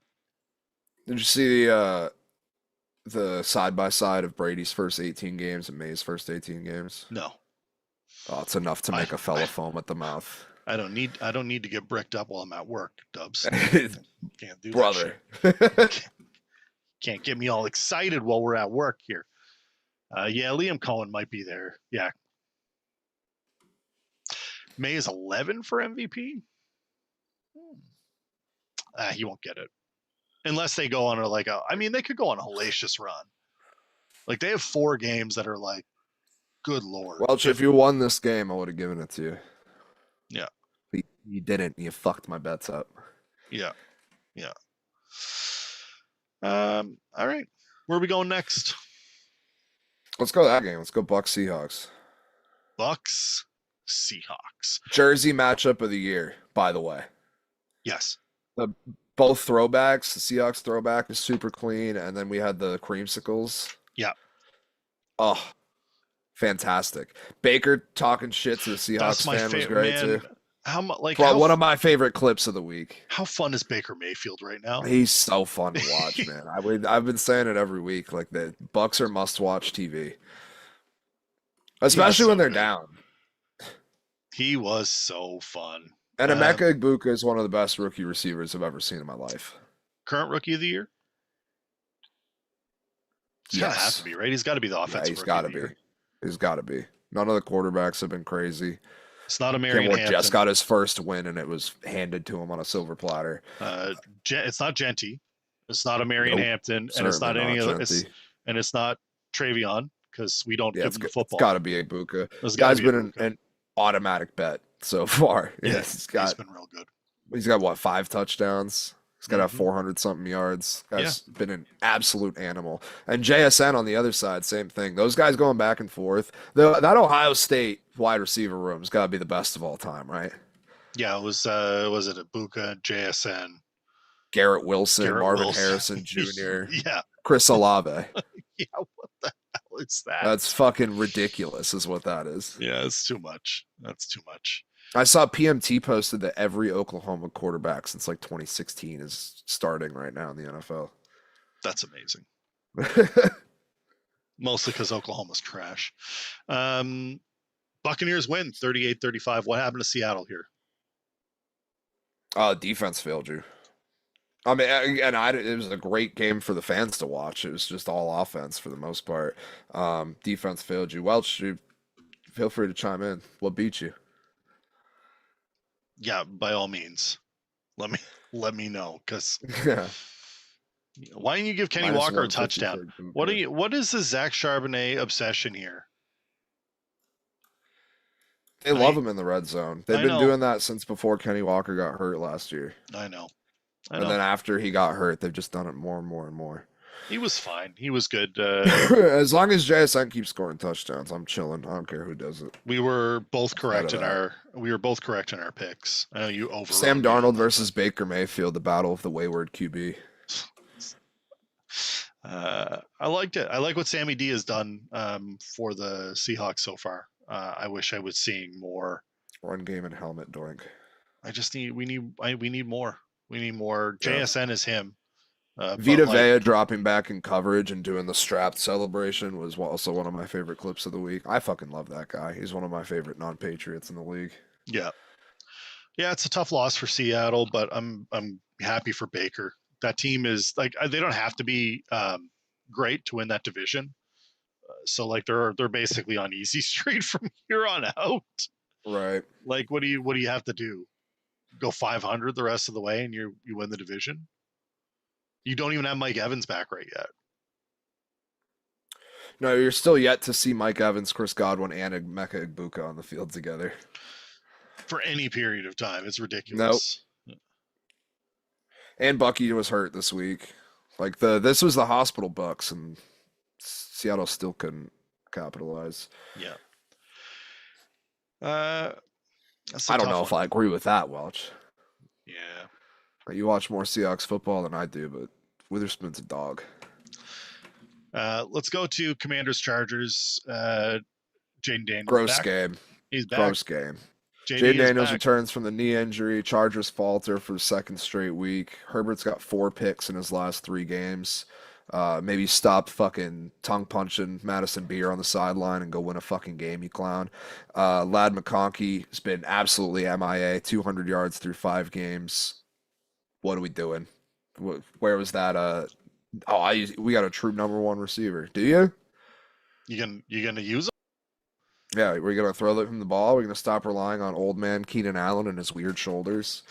Did you see the side by side of Brady's first 18 games and May's first 18 games? No. Oh, it's enough to make a fella foam at the mouth. I don't need to get bricked up while I'm at work, Dubs. Can't do brother. That shit. Can't get me all excited while we're at work here. Liam Cullen might be there. Yeah. May is 11 for MVP. He won't get it unless they go on they could go on a hellacious run. Like, they have 4 games that are like, good Lord. Welch, if you won this game, I would have given it to you. Yeah. But you didn't. You fucked my bets up. Yeah. Yeah. All right. Where are we going next? Let's go that game. Let's go Bucks Seahawks. Bucks Seahawks. Jersey matchup of the year, by the way. Yes. Both throwbacks. The Seahawks throwback is super clean, and then we had the creamsicles. Yeah. Oh, fantastic. Baker talking shit to the Seahawks fan was great too. One of my favorite clips of the week. How fun is Baker Mayfield right now? He's so fun to watch, man. I've been saying it every week. Like, the Bucks are must-watch TV, especially when they're down. He was so fun. And Emeka Egbuka is one of the best rookie receivers I've ever seen in my life. Current rookie of the year? He's got to have to be, right? He's got to be the offensive rookie of the year. He's got to be. None of the quarterbacks have been crazy. It's not a Marion Hampton. Just got his first win, and it was handed to him on a silver platter. It's not Genty. It's not a Marion Hampton, and it's not any other. And it's not Travion, because we don't give him the football. It's got to be Egbuka. This guy's been an automatic bet so far. Yeah, he's been real good. He's got 5 touchdowns? He's got to have 400 something yards. Yeah. Guy's been an absolute animal. And JSN on the other side, same thing. Those guys going back and forth. That Ohio State wide receiver room's got to be the best of all time, right? Yeah, it was it Ibuka, JSN, Garrett Wilson, Marvin Wilson. Harrison Jr., Yeah. Chris Olave. Yeah, what the hell is that? That's fucking ridiculous, is what that is. Yeah, it's too much. That's too much. I saw PMT posted that every Oklahoma quarterback since like 2016 is starting right now in the NFL. That's amazing. Mostly because Oklahoma's trash. Buccaneers win 38-35. What happened to Seattle here? Defense failed you. I mean, it was a great game for the fans to watch. It was just all offense for the most part. Defense failed you. Welch, feel free to chime in. What beat you? Yeah, by all means, let me know, because Yeah. why didn't you give Kenny Walker a touchdown? What is the Zach Charbonnet obsession here? They love him in the red zone. They've been doing that since before Kenny Walker got hurt last year. I know. And then after he got hurt, they've just done it more and more and more. He was fine. He was good. As long as JSN keeps scoring touchdowns, I'm chilling. I don't care who does it. We were both correct in our picks. I know you over. Sam Darnold versus Baker Mayfield, the battle of the wayward QB. I liked it. I like what Sammy D has done for the Seahawks so far. I wish I was seeing more. Run game and helmet doink. We need more. We need more. JSN is him. Vita Vea dropping back in coverage and doing the strapped celebration was also one of my favorite clips of the week. I fucking love that guy. He's one of my favorite non-Patriots in the league. Yeah. Yeah, it's a tough loss for Seattle, but I'm happy for Baker. That team is like, they don't have to be great to win that division. So like they're basically on easy street from here on out. Right. Like what do you have to do? Go 500 the rest of the way and you win the division? You don't even have Mike Evans back right yet. No, you're still yet to see Mike Evans, Chris Godwin, and Emeka Egbuka on the field together. For any period of time. It's ridiculous. Nope. And Bucky was hurt this week. Like this was the hospital Bucks, and Seattle still couldn't capitalize. Yeah. I don't know if I agree with that, Welch. Yeah. You watch more Seahawks football than I do, but Witherspoon's a dog. Let's go to Commanders Chargers. Jaden Daniels. Gross back. Game. He's back. Gross game. Jaden Daniels returns from the knee injury. Chargers falter for the second straight week. Herbert's got 4 picks in his last 3 games. Maybe stop fucking tongue punching Madison Beer on the sideline and go win a fucking game, you clown. Lad McConkey has been absolutely MIA. 200 yards through 5 games. What are we doing? Where was that? We got a true number 1 receiver. Do you? You gonna use him? Yeah, we're gonna throw him the ball. We're gonna stop relying on old man Keenan Allen and his weird shoulders.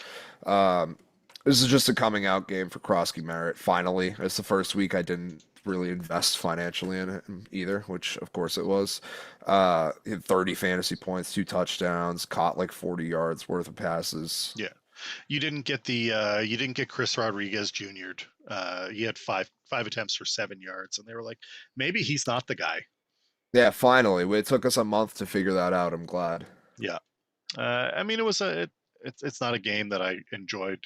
This is just a coming out game for Krosky Merritt. Finally, it's the first week I didn't really invest financially in it either, which of course it was. He had 30 fantasy points, 2 touchdowns, caught like 40 yards worth of passes. Yeah. You didn't get Chris Rodriguez Jr. He had five attempts for 7 yards, and they were like, maybe he's not the guy. Yeah, finally. It took us a month to figure that out. I'm glad. Yeah. I mean, it's not a game that I enjoyed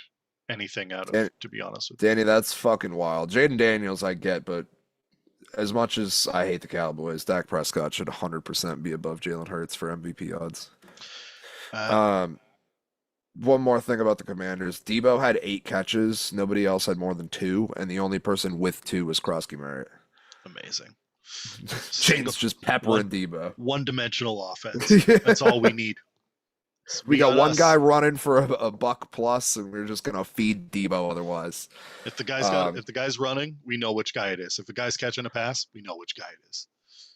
anything out of, to be honest with you. Danny, that's fucking wild. Jaden Daniels, I get, but as much as I hate the Cowboys, Dak Prescott should 100% be above Jalen Hurts for MVP odds. One more thing about the Commanders. Debo had 8 catches. Nobody else had more than 2, and the only person with 2 was Krosky Merritt. Amazing. James just peppering Debo. One-dimensional offense. That's all we need. We got one guy running for a buck plus, and we're just gonna feed Debo otherwise. If the guy's running, we know which guy it is. If the guy's catching a pass, we know which guy it is.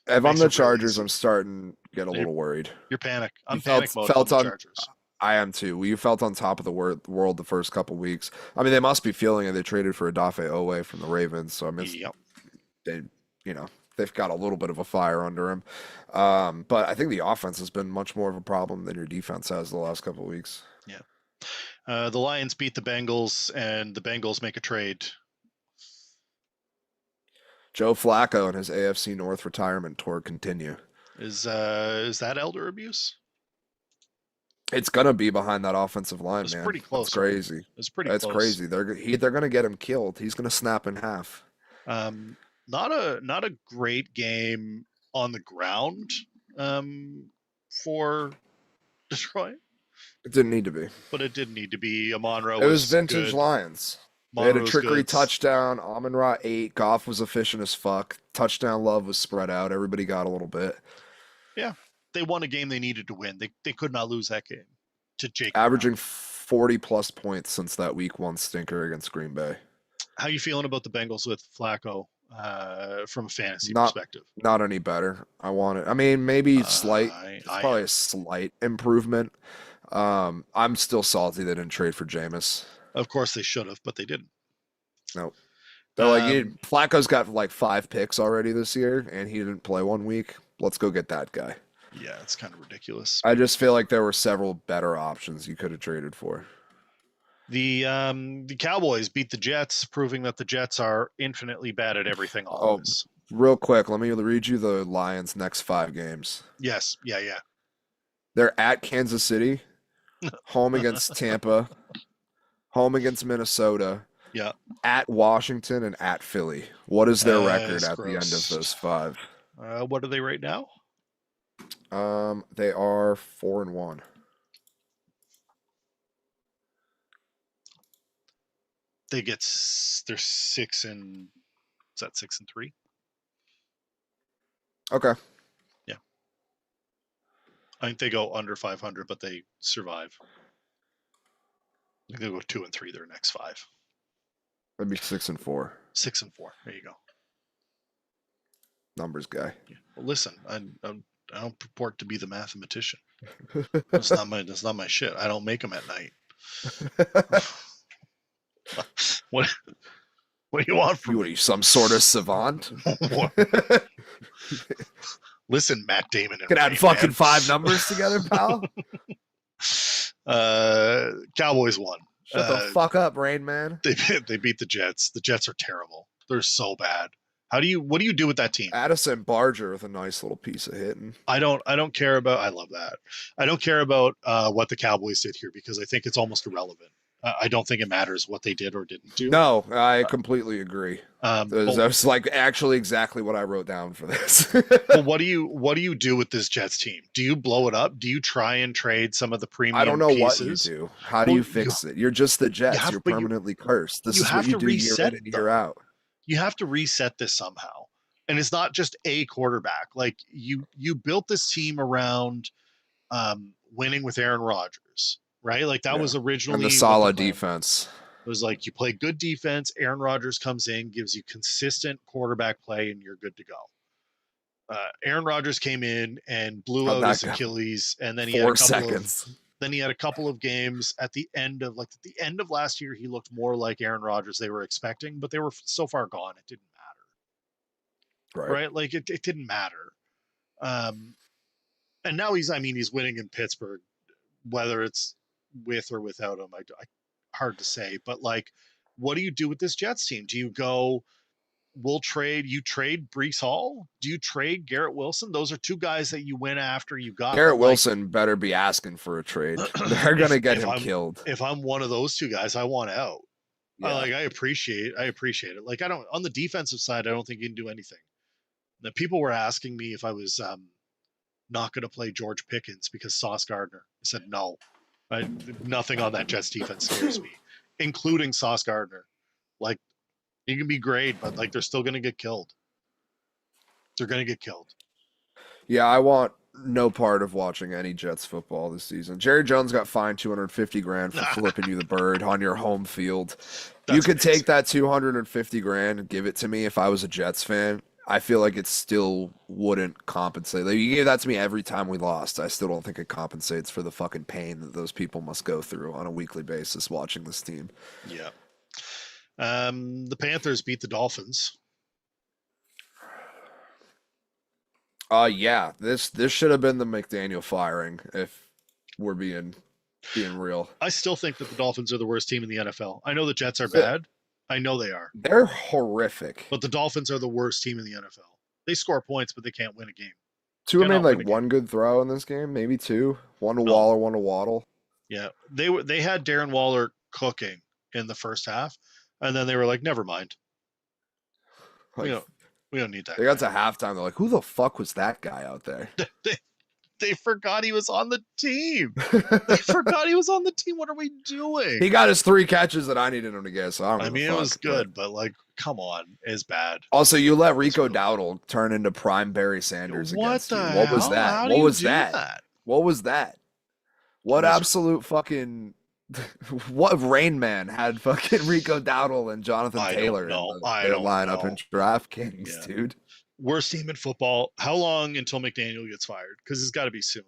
If I'm the Chargers, I'm starting to get a little worried. You're panic. I'm panic mode on the Chargers. I am too. You felt on top of the world the first couple weeks. I mean, they must be feeling it. They traded for Odafe Owe from the Ravens, so I mean, they've got a little bit of a fire under him. But I think the offense has been much more of a problem than your defense has the last couple of weeks. Yeah. The Lions beat the Bengals, and the Bengals make a trade. Joe Flacco and his AFC North retirement tour continue. Is that elder abuse? It's gonna be behind that offensive line, It's man. pretty close. That's crazy. Right? It's pretty That's close. crazy. They're gonna get him killed. He's gonna snap in half. Not a great game on the ground for Detroit. It didn't need to be. But it did need to be. Amon-Ra It was vintage good. Lions. They had a trickery touchdown. Amon-Ra 8. Goff was efficient as fuck. Touchdown love was spread out. Everybody got a little bit. Yeah. They won a game they needed to win. They could not lose that game to Jake. Averaging 40-plus points since that week 1 stinker against Green Bay. How you feeling about the Bengals with Flacco from a fantasy perspective? Not any better. I want it. I mean, maybe slight. It's probably a slight improvement. I'm still salty they didn't trade for Jameis. Of course they should have, but they didn't. Nope. They're like, Flacco's got like 5 picks already this year, and he didn't play 1 week. Let's go get that guy. Yeah, it's kind of ridiculous. I just feel like there were several better options you could have traded for. The Cowboys beat the Jets, proving that the Jets are infinitely bad at everything always. Real quick, let me read you the Lions' next 5 games. Yes. Yeah. They're at Kansas City, home against Tampa, home against Minnesota, at Washington, and at Philly. What is their record at the end of those 5? What are they right now? They are 4-1. They're 6 and is that 6-3? Okay. Yeah. I think they go under 500, but they survive. I think they go 2-3 their next 5. That'd be 6-4. 6-4. There you go. Numbers guy. Yeah. Well, listen, I don't purport to be the mathematician. That's not my shit. I don't make them at night. What do you want from me? Are you some sort of savant? Listen, Matt Damon. Could add fucking 5 numbers together, pal. Cowboys won. Shut the fuck up, Rain Man. They beat the Jets. The Jets are terrible. They're so bad. What do you do with that team? Addison Barger with a nice little piece of hitting. I don't care about. I love that. I don't care about what the Cowboys did here because I think it's almost irrelevant. I don't think it matters what they did or didn't do. No, I completely agree. That was like actually exactly what I wrote down for this. Well, what do you do with this Jets team? Do you blow it up? Do you try and trade some of the premium I don't know pieces? What you do. How do you fix it? You're just the Jets. You're permanently cursed. This is what you do year in and year out. You have to reset this somehow. And it's not just a quarterback. Like you built this team around winning with Aaron Rodgers. Right? Like that was originally and the solid defense. It was like you play good defense, Aaron Rodgers comes in, gives you consistent quarterback play, and you're good to go. Aaron Rodgers came in and blew out his Achilles, and then he had 4 seconds. Then he had a couple of games at the end of last year. He looked more like Aaron Rodgers they were expecting, but they were so far gone it didn't matter. Right? Like it didn't matter. And now he's winning in Pittsburgh, whether it's with or without him, I hard to say. But like, what do you do with this Jets team? Do you go? You trade Breece Hall? Do you trade Garrett Wilson? Those are 2 guys that you went after. You got Garrett Wilson better be asking for a trade. They're gonna get him killed. If I'm one of those 2 guys, I want out. Yeah. I appreciate it. Like on the defensive side, I don't think you can do anything. The people were asking me if I was not going to play George Pickens because Sauce Gardner. I said no. Nothing on that Jets defense scares me, including Sauce Gardner. Like, he can be great, but like they're still going to get killed. They're going to get killed. Yeah, I want no part of watching any Jets football this season. Jerry Jones got fined $250,000 for flipping you the bird on your home field. You could take that $250,000 and give it to me if I was a Jets fan. I feel like it still wouldn't compensate. Like, you gave that to me every time we lost. I still don't think it compensates for the fucking pain that those people must go through on a weekly basis watching this team. Yeah. The Panthers beat the Dolphins. Yeah. This should have been the McDaniel firing if we're being being real. I still think that the Dolphins are the worst team in the NFL. I know the Jets are bad. I know they are. They're horrific. But the Dolphins are the worst team in the NFL. They score points, but they can't win a game. Tua made like one good throw in this game, maybe two. One to Waller, one to Waddle. Yeah, they had Darren Waller cooking in the first half, and then they were like, never mind. Like, we don't need that. They got to halftime. They're like, who the fuck was that guy out there? They forgot he was on the team. They forgot he was on the team. What are we doing? He got his 3 catches that I needed him to get. So I mean, it was good, but like, come on, it's bad. Also, you let Rico Dowdle turn into prime Barry Sanders against you. What was that? What was that? What was that? What absolute fucking what Rain Man had fucking Rico Dowdle and Jonathan Taylor in their lineup in DraftKings, dude. Worst team in football. How long until McDaniel gets fired? Because it's got to be soon.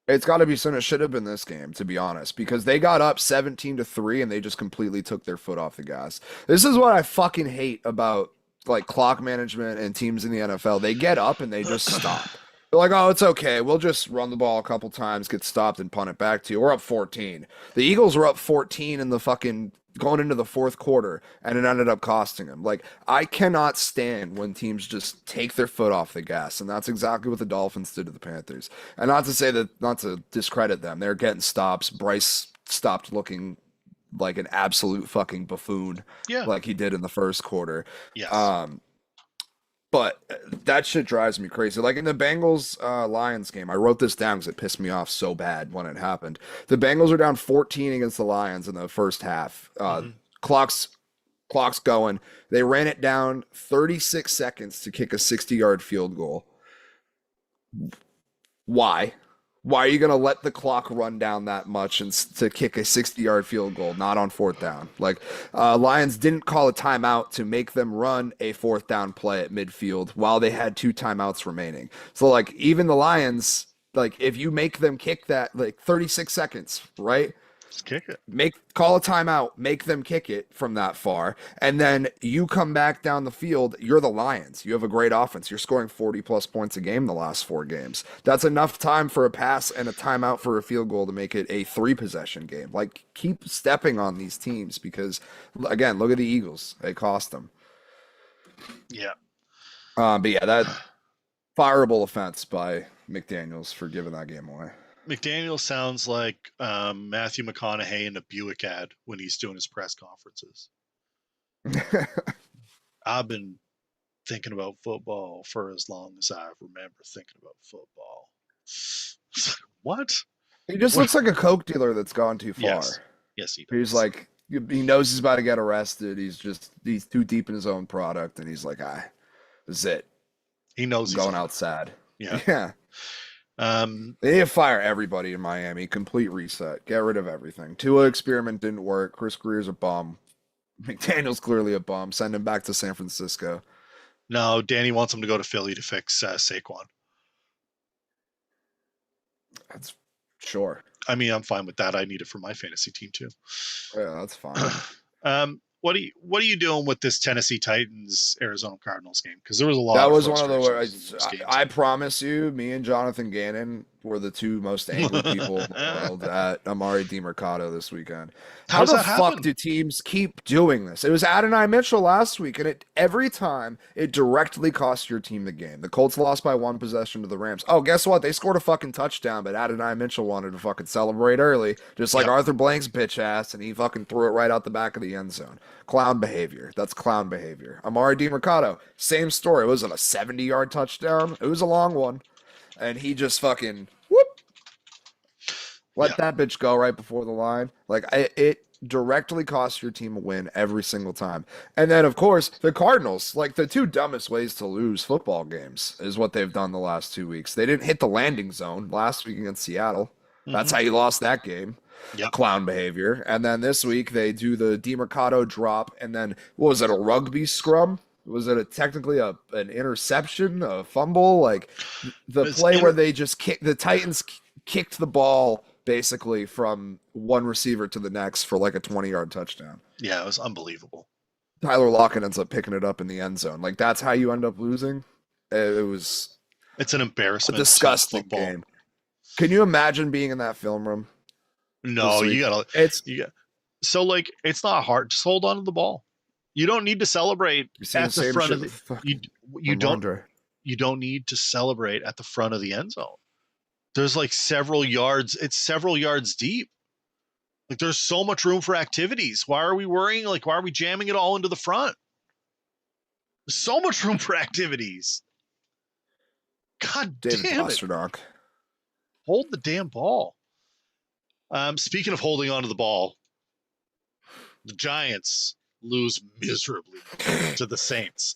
It's got to be soon. It should have been this game, to be honest, because they got up 17-3 and they just completely took their foot off the gas. This is what I fucking hate about like clock management and teams in the NFL. They get up and they just stop. They're like, oh, it's okay. We'll just run the ball a couple times, get stopped, and punt it back to you. We're up 14. The Eagles were up 14 in the fucking going into the fourth quarter, and it ended up costing them. Like, I cannot stand when teams just take their foot off the gas, and that's exactly what the Dolphins did to the Panthers. And not to discredit them. They're getting stops. Bryce stopped looking like an absolute fucking buffoon, like he did in the first quarter. Yes. But that shit drives me crazy. Like in the Bengals-Lions game, I wrote this down because it pissed me off so bad when it happened. The Bengals are down 14 against the Lions in the first half. Clock's going. They ran it down 36 seconds to kick a 60-yard field goal. Why? Why are you going to let the clock run down that much and to kick a 60-yard field goal, not on fourth down? Like, Lions didn't call a timeout to make them run a fourth down play at midfield while they had 2 timeouts remaining. So, like, even the Lions, like, if you make them kick that, like, 36 seconds, right? Just kick it. Call a timeout, make them kick it from that far, and then you come back down the field. You're the Lions. You have a great offense. You're scoring 40-plus points a game the last 4 games. That's enough time for a pass and a timeout for a field goal to make it a 3-possession game. Like, keep stepping on these teams because, again, look at the Eagles. They cost them. Yeah. But yeah, that fireable offense by McDaniels for giving that game away. McDaniel sounds like Matthew McConaughey in a Buick ad when he's doing his press conferences. I've been thinking about football for as long as I remember thinking about football. What? He just looks like a coke dealer that's gone too far. Yes, he does. He's like, he knows he's about to get arrested. He's too deep in his own product, and he's like, this is it. He knows he's going out sad. Yeah. They need to fire everybody in Miami. Complete reset. Get rid of everything. Tua experiment didn't work. Chris Greer's a bum. McDaniel's clearly a bum. Send him back to San Francisco. No, Danny wants him to go to Philly to fix Saquon. That's sure. I mean, I'm fine with that. I need it for my fantasy team too. Yeah, that's fine. What are you doing with this Tennessee Titans Arizona Cardinals game? Because there was a lot. That was one of the. I promise you, me and Jonathan Gannon were the 2 most angry people in the world at Amari DiMercato this weekend. How the fuck do teams keep doing this? It was Adonai Mitchell last week, and every time it directly cost your team the game. The Colts lost by 1 possession to the Rams. Oh, guess what? They scored a fucking touchdown, but Adonai Mitchell wanted to fucking celebrate early, just like Arthur Blank's bitch ass, and he fucking threw it right out the back of the end zone. Clown behavior. That's clown behavior. Amari DiMercato, same story. It wasn't a 70-yard touchdown. It was a long one. And he just fucking let that bitch go right before the line. Like, it directly costs your team a win every single time. And then, of course, the Cardinals, like, the 2 dumbest ways to lose football games is what they've done the last 2 weeks. They didn't hit the landing zone last week against Seattle. That's how you lost that game. Clown behavior. And then this week they do the DiMercato drop, and then what was it, a rugby scrum? Was it technically an interception, a fumble? Like the play where they just the Titans kicked the ball basically from one receiver to the next for like a 20-yard touchdown. Yeah, it was unbelievable. Tyler Lockett ends up picking it up in the end zone. Like, that's how you end up losing. It's an embarrassment. A disgusting game. Can you imagine being in that film room? We'll No, see. you gotta. It's You got so like it's not hard. Just hold on to the ball. You don't need to celebrate you see the at the same front shit of the. with You fucking you don't Ramondre. you don't need to celebrate at the front of the end zone. There's like several yards. It's several yards deep. Like there's so much room for activities. Why are we worrying? Like why are we jamming it all into the front? There's so much room for activities. God David damn it! Pasternak. Hold the damn ball. Speaking of holding onto the ball, the Giants lose miserably to the Saints.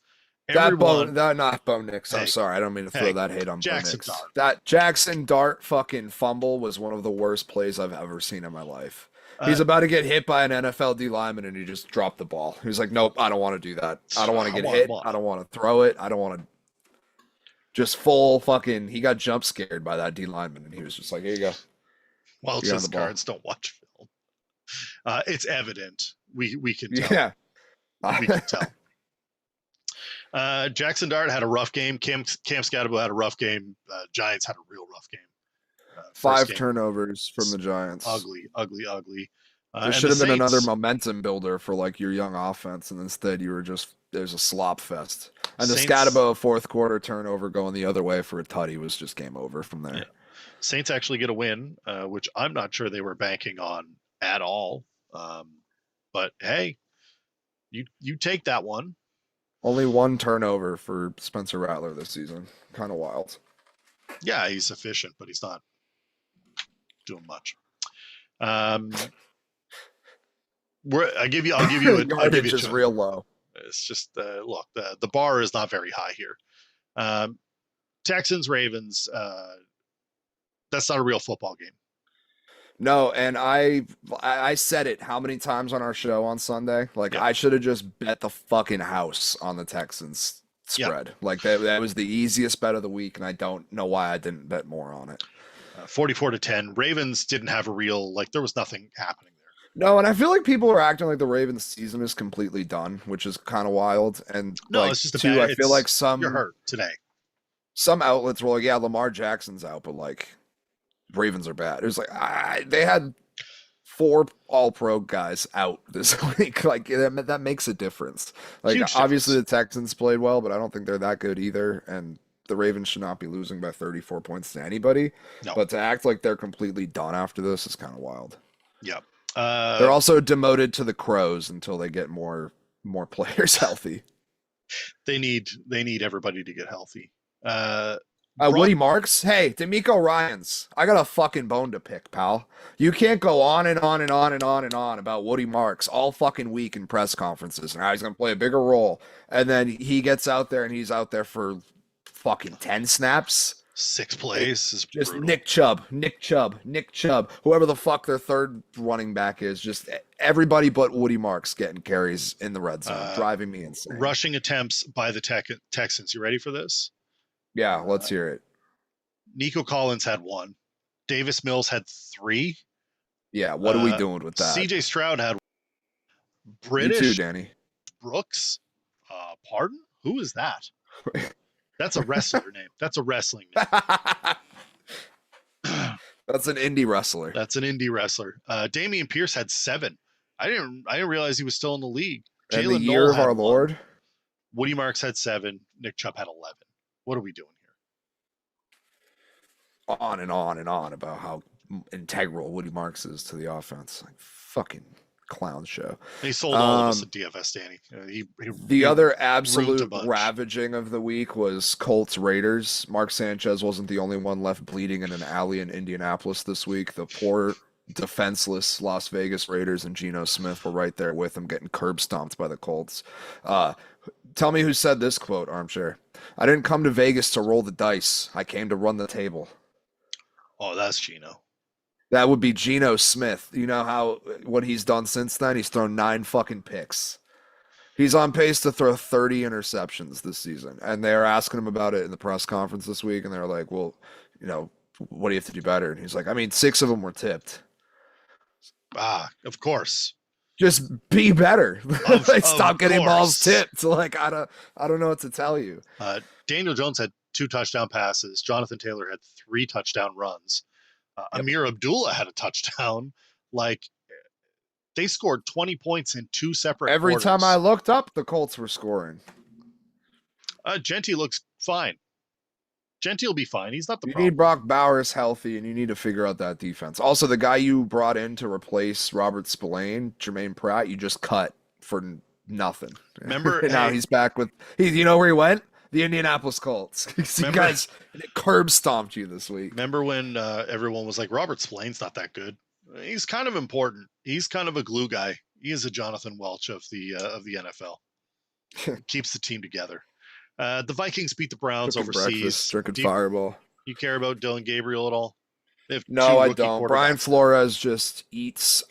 Everyone, Not Bo Nix. I'm hey, sorry. I don't mean to throw hey, that hate on Bo Jackson Nix. Dart. That Jackson Dart fucking fumble was one of the worst plays I've ever seen in my life. He's about to get hit by an NFL D lineman and he just dropped the ball. He was like, nope, I don't want to do that. I don't want to get hit. I don't want to throw it. I don't want to just full fucking. He got jump scared by that D lineman and he was just like, here you go. Well, it's just cards. Don't watch film. It's evident. We can tell. Yeah. We can tell. Jackson Dart had a rough game. Cam Scatterbo had a rough game. Giants had a real rough game. 5 game. Turnovers from the Giants. Ugly. There should have been another momentum builder for like your young offense, and instead you were just there's a slop fest. And the Scatterbo fourth quarter turnover going the other way for a tutty was just game over from there. Yeah. Saints actually get a win, which I'm not sure they were banking on at all. But hey, you take that one. Only 1 turnover for Spencer Rattler this season. Kind of wild. Yeah, he's efficient, but he's not doing much. I'll give you yardage is real low. It's just look, the bar is not very high here. Texans Ravens. That's not a real football game. No, and I said it how many times on our show on Sunday? Like I should have just bet the fucking house on the Texans spread. Yep. Like that was the easiest bet of the week, and I don't know why I didn't bet more on it. 44-10. Ravens didn't have a real there was nothing happening there. No, and I feel like people are acting like the Ravens season is completely done, which is kind of wild. And no, it's just I feel like you're hurt today. Some outlets were like, yeah, Lamar Jackson's out, but like Ravens are bad. It was like they had 4 all-pro guys out this week. Like that makes a difference. Like obviously the Texans played well, but I don't think they're that good either. And the Ravens should not be losing by 34 points to anybody. No. But to act like they're completely done after this is kind of wild. Yep. They're also demoted to the Crows until they get more players healthy. They need everybody to get healthy. Woody Marks, hey, D'Amico Ryans, I got a fucking bone to pick, pal. You can't go on and on and on and on and on about Woody Marks all fucking week in press conferences and how he's going to play a bigger role. And then he gets out there and he's out there for fucking 10 snaps. 6 plays is just brutal. Nick Chubb, whoever the fuck their third running back is, just everybody but Woody Marks getting carries in the red zone, driving me insane. Rushing attempts by the Texans. You ready for this? Yeah, let's hear it. Nico Collins had 1. Davis Mills had 3. Yeah, what are we doing with that? CJ Stroud had British. You too, Danny. Brooks. Pardon? Who is that? That's a wrestler name. That's a wrestling name. That's an indie wrestler. Damian Pierce had 7. I didn't realize he was still in the league. In the year of our Lord. Woody Marks had 7. Nick Chubb had 11. What are we doing here? On and on and on about how integral Woody Marks is to the offense. Like fucking clown show. He sold all of us at DFS, Danny. The other absolute ravaging of the week was Colts Raiders. Mark Sanchez wasn't the only one left bleeding in an alley in Indianapolis this week. The poor defenseless Las Vegas Raiders and Geno Smith were right there with him, getting curb stomped by the Colts. Tell me who said this quote, Armchair. I didn't come to Vegas to roll the dice. I came to run the table. Oh, that's Geno. That would be Geno Smith. You know what he's done since then? He's thrown 9 fucking picks. He's on pace to throw 30 interceptions this season. And they're asking him about it in the press conference this week. And they're like, well, what do you have to do better? And he's like, 6 of them were tipped. Of course. Just be better. Stop getting balls tipped. Like I don't know what to tell you. Daniel Jones had 2 touchdown passes. Jonathan Taylor had 3 touchdown runs. Amir Abdullah had a touchdown. Like, they scored 20 points in 2 separate Every quarters. time I looked up, the Colts were scoring. Genty looks fine. Genty will be fine. He's not the You problem. need Brock Bowers healthy, and you need to figure out that defense. Also, the guy you brought in to replace Robert Spillane, Jermaine Pratt, you just cut for nothing. Remember, now he's back with you know where he went? The Indianapolis Colts. You guys curb stomped you this week. Remember when everyone was like, Robert Spillane's not that good? He's kind of important. He's kind of a glue guy. He is a Jonathan Welch of the NFL. Keeps the team together. The Vikings beat the Browns overseas. Drinking Fireball. You care about Dylan Gabriel at all? No, I don't. Brian Flores just eats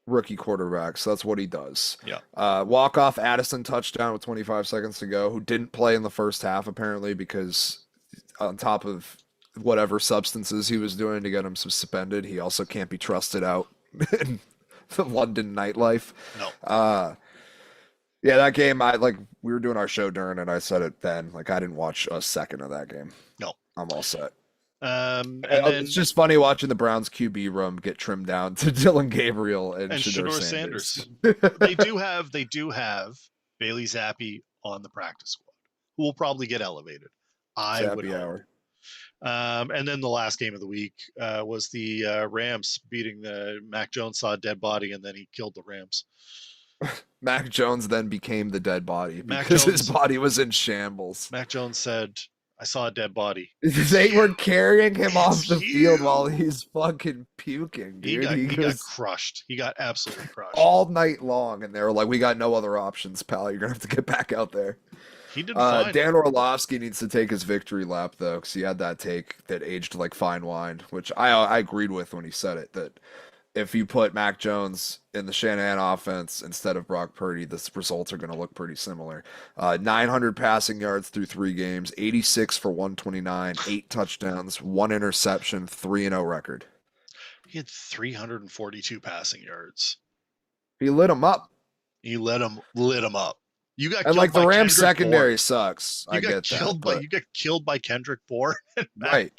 rookie quarterbacks. That's what he does. Yeah. Walk-off Addison touchdown with 25 seconds to go, who didn't play in the first half apparently because on top of whatever substances he was doing to get him suspended, he also can't be trusted out in the London nightlife. No. Yeah, that game, we were doing our show during it. I said it then. I didn't watch a second of that game. No. I'm all set. And it's just funny watching the Browns QB room get trimmed down to Dylan Gabriel and Shedeur Sanders. They do have Bailey Zappi on the practice squad, who will probably get elevated. I would hope. And then the last game of the week was the Rams beating the Mac Jones. Saw a dead body, and then he killed the Rams. Mac Jones then became the dead body because his body was in shambles. Mac Jones said, I saw a dead body. They were carrying him off the field while he's fucking puking, dude. He got crushed. He got absolutely crushed. All night long, and they were like, we got no other options, pal. You're going to have to get back out there. He did fine. Dan Orlovsky needs to take his victory lap, though, because he had that take that aged like fine wine, which I agreed with when he said it, that if you put Mac Jones in the Shanahan offense instead of Brock Purdy, the results are going to look pretty similar. 900 passing yards through 3 games, 86 for 129, 8 touchdowns, 1 interception, 3-0 record. He had 342 passing yards. He lit him up. He lit him up. You got and killed by the Rams Kendrick secondary Bourne. sucks. You got killed by Kendrick Bourne. Right.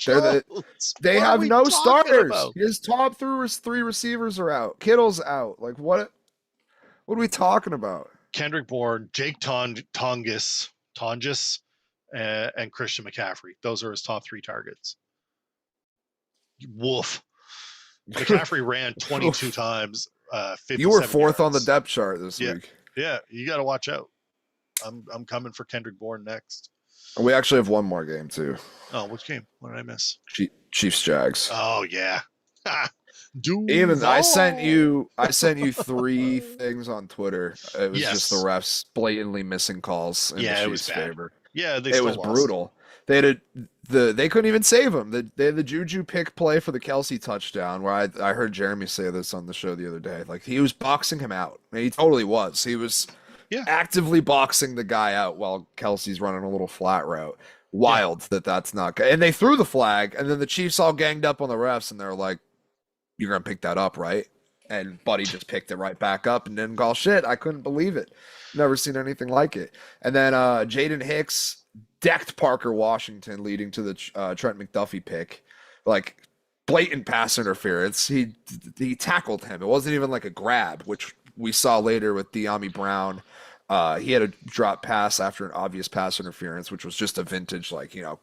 They have no starters. His top 3 receivers are out. Kittle's out. What are we talking about? Kendrick Bourne, Jake Tonges, and Christian McCaffrey. Those are his top 3 targets. Woof. McCaffrey ran 22 times. 57 You were 4th yards. on the depth chart this week. Yeah, you got to watch out. I'm coming for Kendrick Bourne next. We actually have one more game too. Oh, which game? What did I miss? Chiefs Jags. Oh yeah. I sent you 3 things on Twitter. It was just the refs blatantly missing calls in the Chiefs' favor. Yeah, it was brutal. They had they couldn't even save him. They had the Juju pick play for the Kelsey touchdown, where I heard Jeremy say this on the show the other day. He was boxing him out. I mean, he totally was. He was actively boxing the guy out while Kelsey's running a little flat route. Wild that's not good. And they threw the flag, and then the Chiefs all ganged up on the refs, and they're like, "You're gonna pick that up, right?" And Buddy just picked it right back up and didn't call shit. I couldn't believe it. Never seen anything like it. And then Jaden Hicks decked Parker Washington, leading to the Trent McDuffie pick. Blatant pass interference. He tackled him. It wasn't even like a grab, which we saw later with De'Ami Brown. He had a drop pass after an obvious pass interference, which was just a vintage,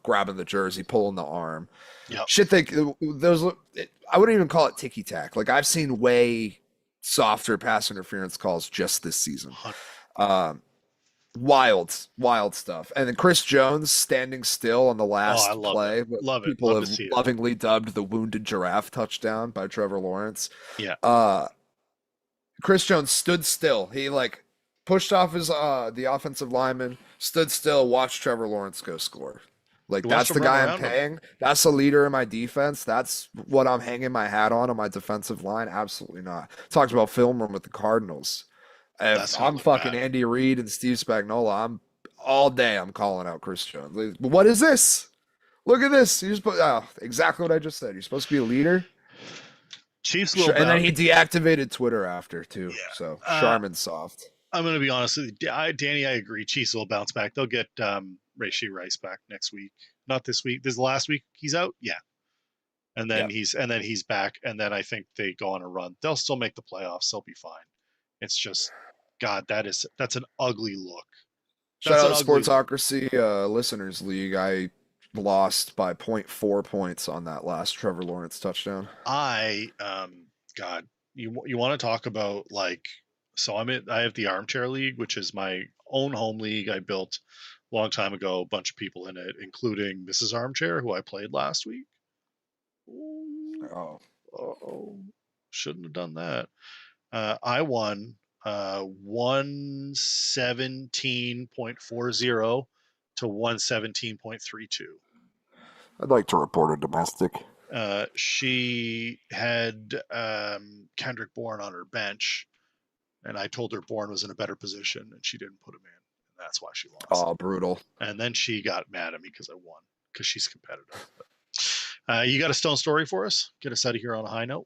grabbing the jersey, pulling the arm. Yep. Shit, I wouldn't even call it ticky-tack. I've seen way softer pass interference calls just this season. Wild stuff. And then Chris Jones standing still on the last play. People have lovingly dubbed the wounded giraffe touchdown by Trevor Lawrence. Yeah. Chris Jones stood still. He pushed off his the offensive lineman, stood still, watched Trevor Lawrence go score. That's the guy I'm paying. That's the leader in my defense. That's what I'm hanging my hat on my defensive line. Absolutely not. Talked about film room with the Cardinals. If I'm fucking bad. Andy Reid and Steve Spagnuolo, I'm calling out Chris Jones. What is this? Look at this. Exactly what I just said. You're supposed to be a leader. Chiefs and then he deactivated Twitter after too. Yeah. So Charmin's soft. I'm going to be honest with you, Danny. I agree. Chiefs will bounce back. They'll get Rashee Rice back next week. Not this week. This is the last week he's out. Yeah. and then he's back, and then I think they go on a run. They'll still make the playoffs. They'll be fine. It's just, God, that's an ugly look. Shout That's an out ugly look. Sportsocracy Listeners League. I lost by 0.4 points on that last Trevor Lawrence touchdown. God, you want to talk about like, so I have the Armchair League, which is my own home league I built a long time ago. A bunch of people in it, including Mrs. Armchair, who I played last week. Oh, Shouldn't have done that. I won 117.40 to 117.32. I'd like to report a domestic. She had Kendrick Bourne on her bench, and I told her Bourne was in a better position, and she didn't put him in, and that's why she lost. Oh, brutal. And then she got mad at me because I won, because she's competitive. But, you got a Stone story for us? Get us out of here on a high note.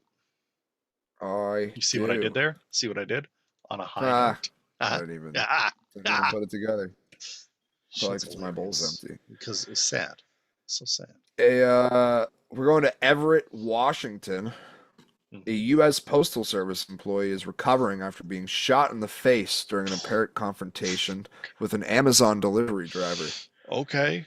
You see what I did there? See what I did? On a high note. I didn't even put it together. I feel like it's my bowl's empty. Because it's sad. So sad. We're going to Everett, Washington. A U.S. Postal Service employee is recovering after being shot in the face during an apparent confrontation with an Amazon delivery driver. Okay.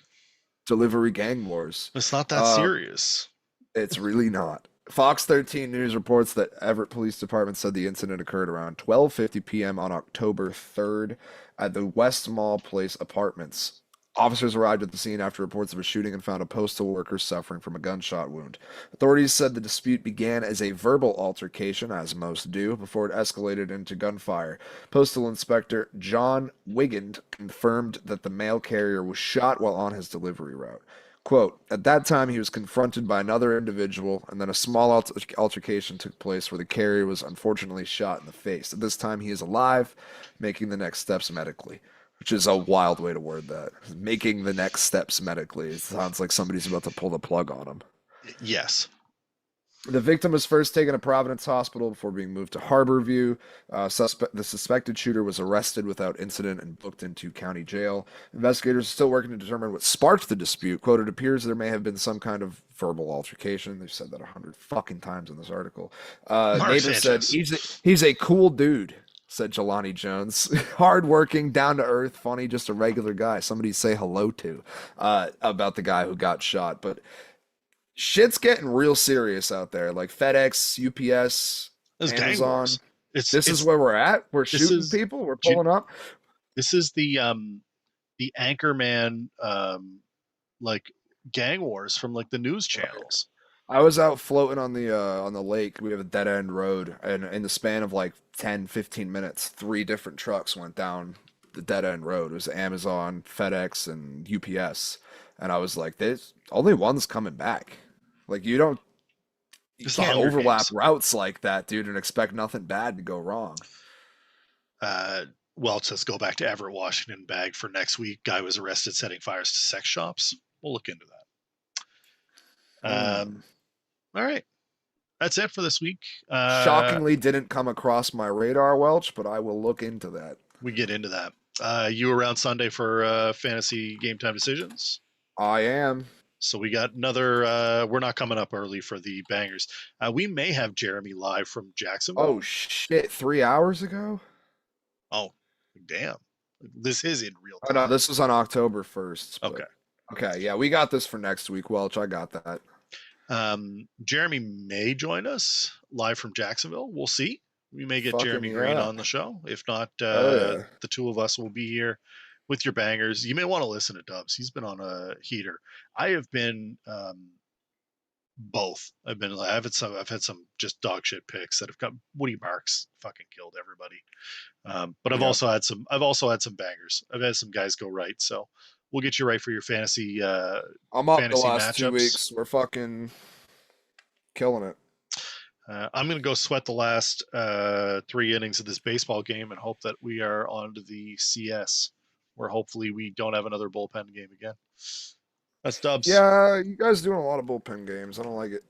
Delivery gang wars. It's not that serious. It's really not. Fox 13 News reports that Everett Police Department said the incident occurred around 12:50 p.m. on October 3rd at the West Mall Place Apartments. Officers arrived at the scene after reports of a shooting and found a postal worker suffering from a gunshot wound. Authorities said the dispute began as a verbal altercation, as most do, before it escalated into gunfire. Postal Inspector John Wigand confirmed that the mail carrier was shot while on his delivery route. Quote, at that time he was confronted by another individual, and then a small altercation took place where the carrier was unfortunately shot in the face. At this time he is alive, making the next steps medically. Which is a wild way to word that. Making the next steps medically. It sounds like somebody's about to pull the plug on him. Yes. The victim was first taken to Providence Hospital before being moved to Harborview. The suspected shooter was arrested without incident and booked into county jail. Investigators are still working to determine what sparked the dispute. Quote, it appears there may have been some kind of verbal altercation. They've said that 100 fucking times in this article. Neighbor said, he's a cool dude, said Jelani Jones. Hardworking, down to earth, funny, just a regular guy. Somebody say hello to about the guy who got shot. But shit's getting real serious out there. Like FedEx, UPS, Amazon. This is where we're at. We're shooting people. We're pulling up. This is the Anchorman like gang wars from like the news channels. I was out floating on the lake. We have a dead end road, and in the span of like 10, 15 minutes, 3 different trucks went down the dead end road. It was Amazon, FedEx, and UPS. And I was like, there's only one's coming back. Like you can't overlap routes like that, dude, and expect nothing bad to go wrong. Well, let's go back to Everett, Washington bag for next week. Guy was arrested setting fires to sex shops. We'll look into that. All right. That's it for this week. Shockingly didn't come across my radar, Welch, but I will look into that. We get into that. You around Sunday for fantasy game time decisions? I am. So we got another, we're not coming up early for the bangers. We may have Jeremy live from Jacksonville. Oh, shit. 3 hours ago? Oh, damn. This is in real time. Oh, no, this was on October 1st. Okay. Okay, yeah, we got this for next week, Welch. I got that. Jeremy may join us live from Jacksonville. We'll see. We may get Jeremy Green on the show. If not, the two of us will be here with your bangers. You may want to listen to Dubs. He's been on a heater. I have been both. I've had some just dog shit picks that have got Woody Marks fucking killed everybody. But I've also had some bangers. I've had some guys go right. So we'll get you right for your fantasy. I'm up fantasy the last matchups. 2 weeks. We're fucking killing it. I'm going to go sweat the last 3 innings of this baseball game and hope that we are on to the CS, where hopefully we don't have another bullpen game again. That's Dubs. Yeah, you guys doing a lot of bullpen games. I don't like it.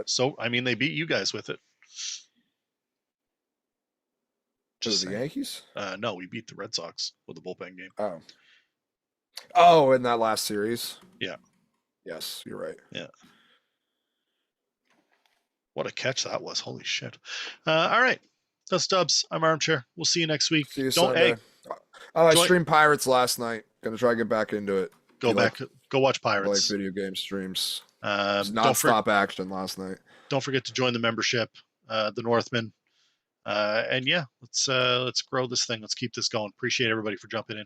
So I mean, they beat you guys with it. Just the Yankees? No, we beat the Red Sox with a bullpen game. Oh, in that last series? Yeah. Yes, you're right. Yeah. What a catch that was. Holy shit. All right. That's Dubs. I'm Armchair. We'll see you next week. See you Don't Sunday. egg. Oh, I streamed Pirates last night. Gonna try to get back into it. Go watch Pirates. Like video game streams. Don't stop action last night. Don't forget to join the membership, the Northman. And yeah, let's grow this thing. Let's keep this going. Appreciate everybody for jumping in.